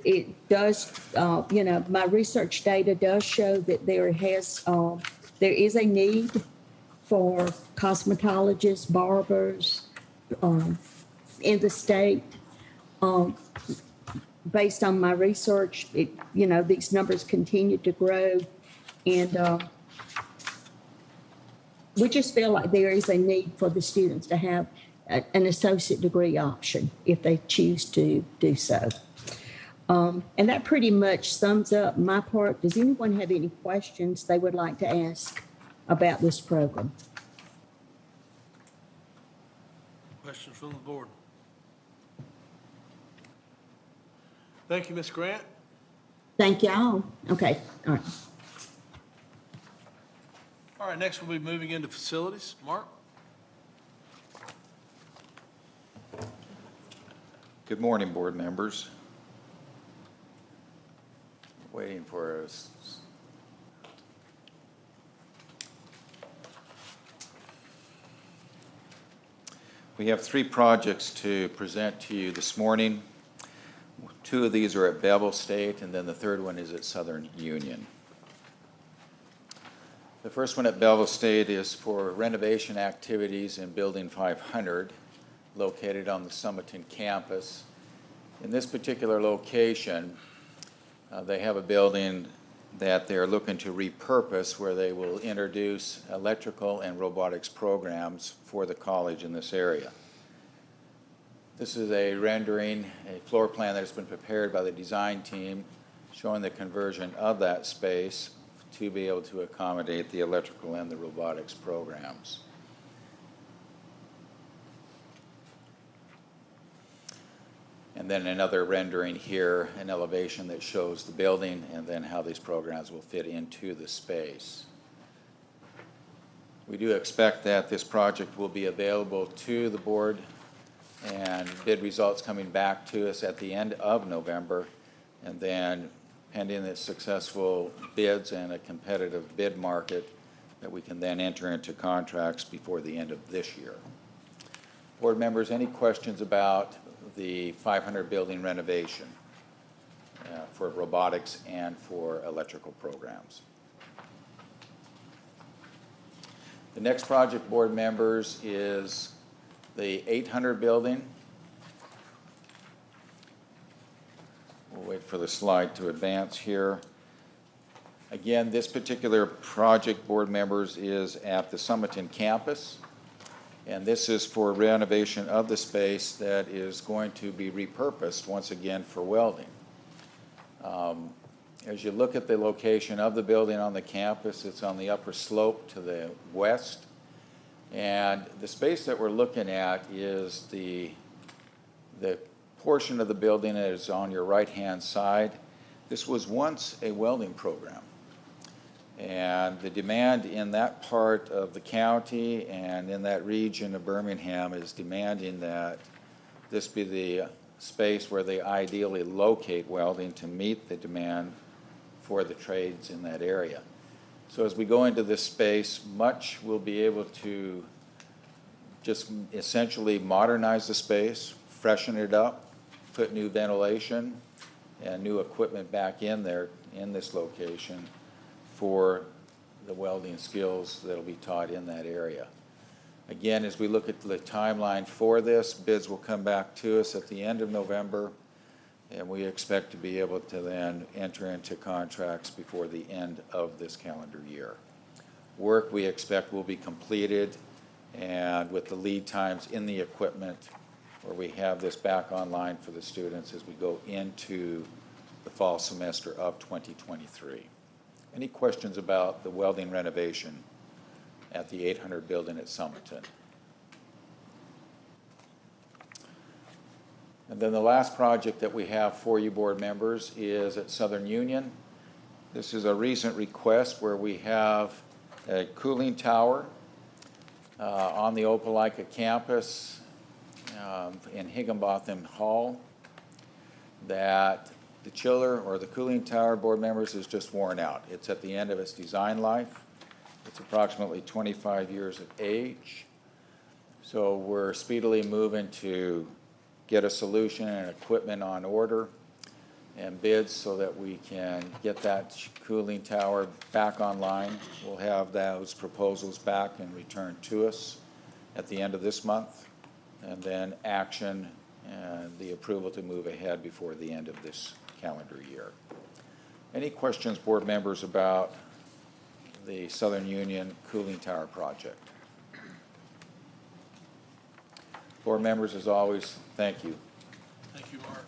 it does, my research data does show that there is a need for cosmetologists, barbers in the state. Based on my research, these numbers continue to grow, and we just feel like there is a need for the students to have an associate degree option if they choose to do so. And that pretty much sums up my part. Does anyone have any questions they would like to ask about this program? Questions from the board? Thank you, Ms. Grant. Thank y'all. Okay, all right. All right, next we'll be moving into facilities. Mark? Good morning, board members. Waiting for us. We have 3 projects to present to you this morning. 2 of these are at Bevel State, and then the 3rd one is at Southern Union. The first one at Bevel State is for renovation activities in Building 500, located on the Summerton campus. In this particular location, they have a building that they're looking to repurpose where they will introduce electrical and robotics programs for the college in this area. This is a rendering, a floor plan that has been prepared by the design team showing the conversion of that space to be able to accommodate the electrical and the robotics programs. And then another rendering here, an elevation that shows the building and then how these programs will fit into the space. We do expect that this project will be available to the board and bid results coming back to us at the end of November, and then pending the successful bids and a competitive bid market that we can then enter into contracts before the end of this year. Board members, any questions about the 500 building renovation for robotics and for electrical programs? The next project, board members, is the 800 building. We'll wait for the slide to advance here. Again, this particular project, board members, is at the Summerton campus. And this is for renovation of the space that is going to be repurposed once again for welding. As you look at the location of the building on the campus, it's on the upper slope to the west. And the space that we're looking at is the portion of the building that is on your right-hand side. This was once a welding program. And the demand in that part of the county and in that region of Birmingham is demanding that this be the space where they ideally locate welding to meet the demand for the trades in that area. So as we go into this space, much will be able to just essentially modernize the space, freshen it up, put new ventilation and new equipment back in there, in this location, for the welding skills that'll be taught in that area. Again, as we look at the timeline for this, bids will come back to us at the end of November, and we expect to be able to then enter into contracts before the end of this calendar year. Work we expect will be completed, and with the lead times in the equipment, where we have this back online for the students as we go into the fall semester of 2023. Any questions about the welding renovation at the 800 building at Summerton? And then the last project that we have for you, board members, is at Southern Union. This is a recent request where we have a cooling tower on the Opelika campus in Higginbotham Hall, that the chiller or the cooling tower, board members, is just worn out. It's at the end of its design life. It's approximately 25 years of age. So we're speedily moving to get a solution and equipment on order and bids so that we can get that cooling tower back online. We'll have those proposals back and returned to us at the end of this month, and then action and the approval to move ahead before the end of this calendar year. Any questions, board members, about the Southern Union cooling tower project? Board members, as always, thank you. Thank you, Mark.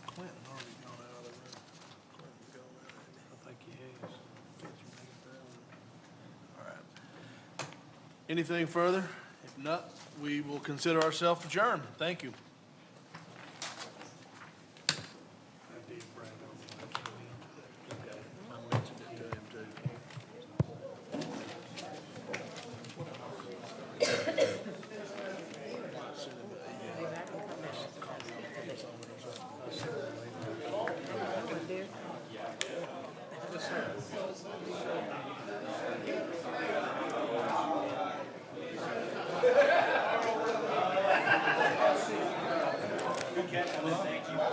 Clinton already gone out of the room. Clinton's gone out. I think he has. Can't you make it there? All right. Anything further? If not, we will consider ourselves adjourned. Thank you. Thank you.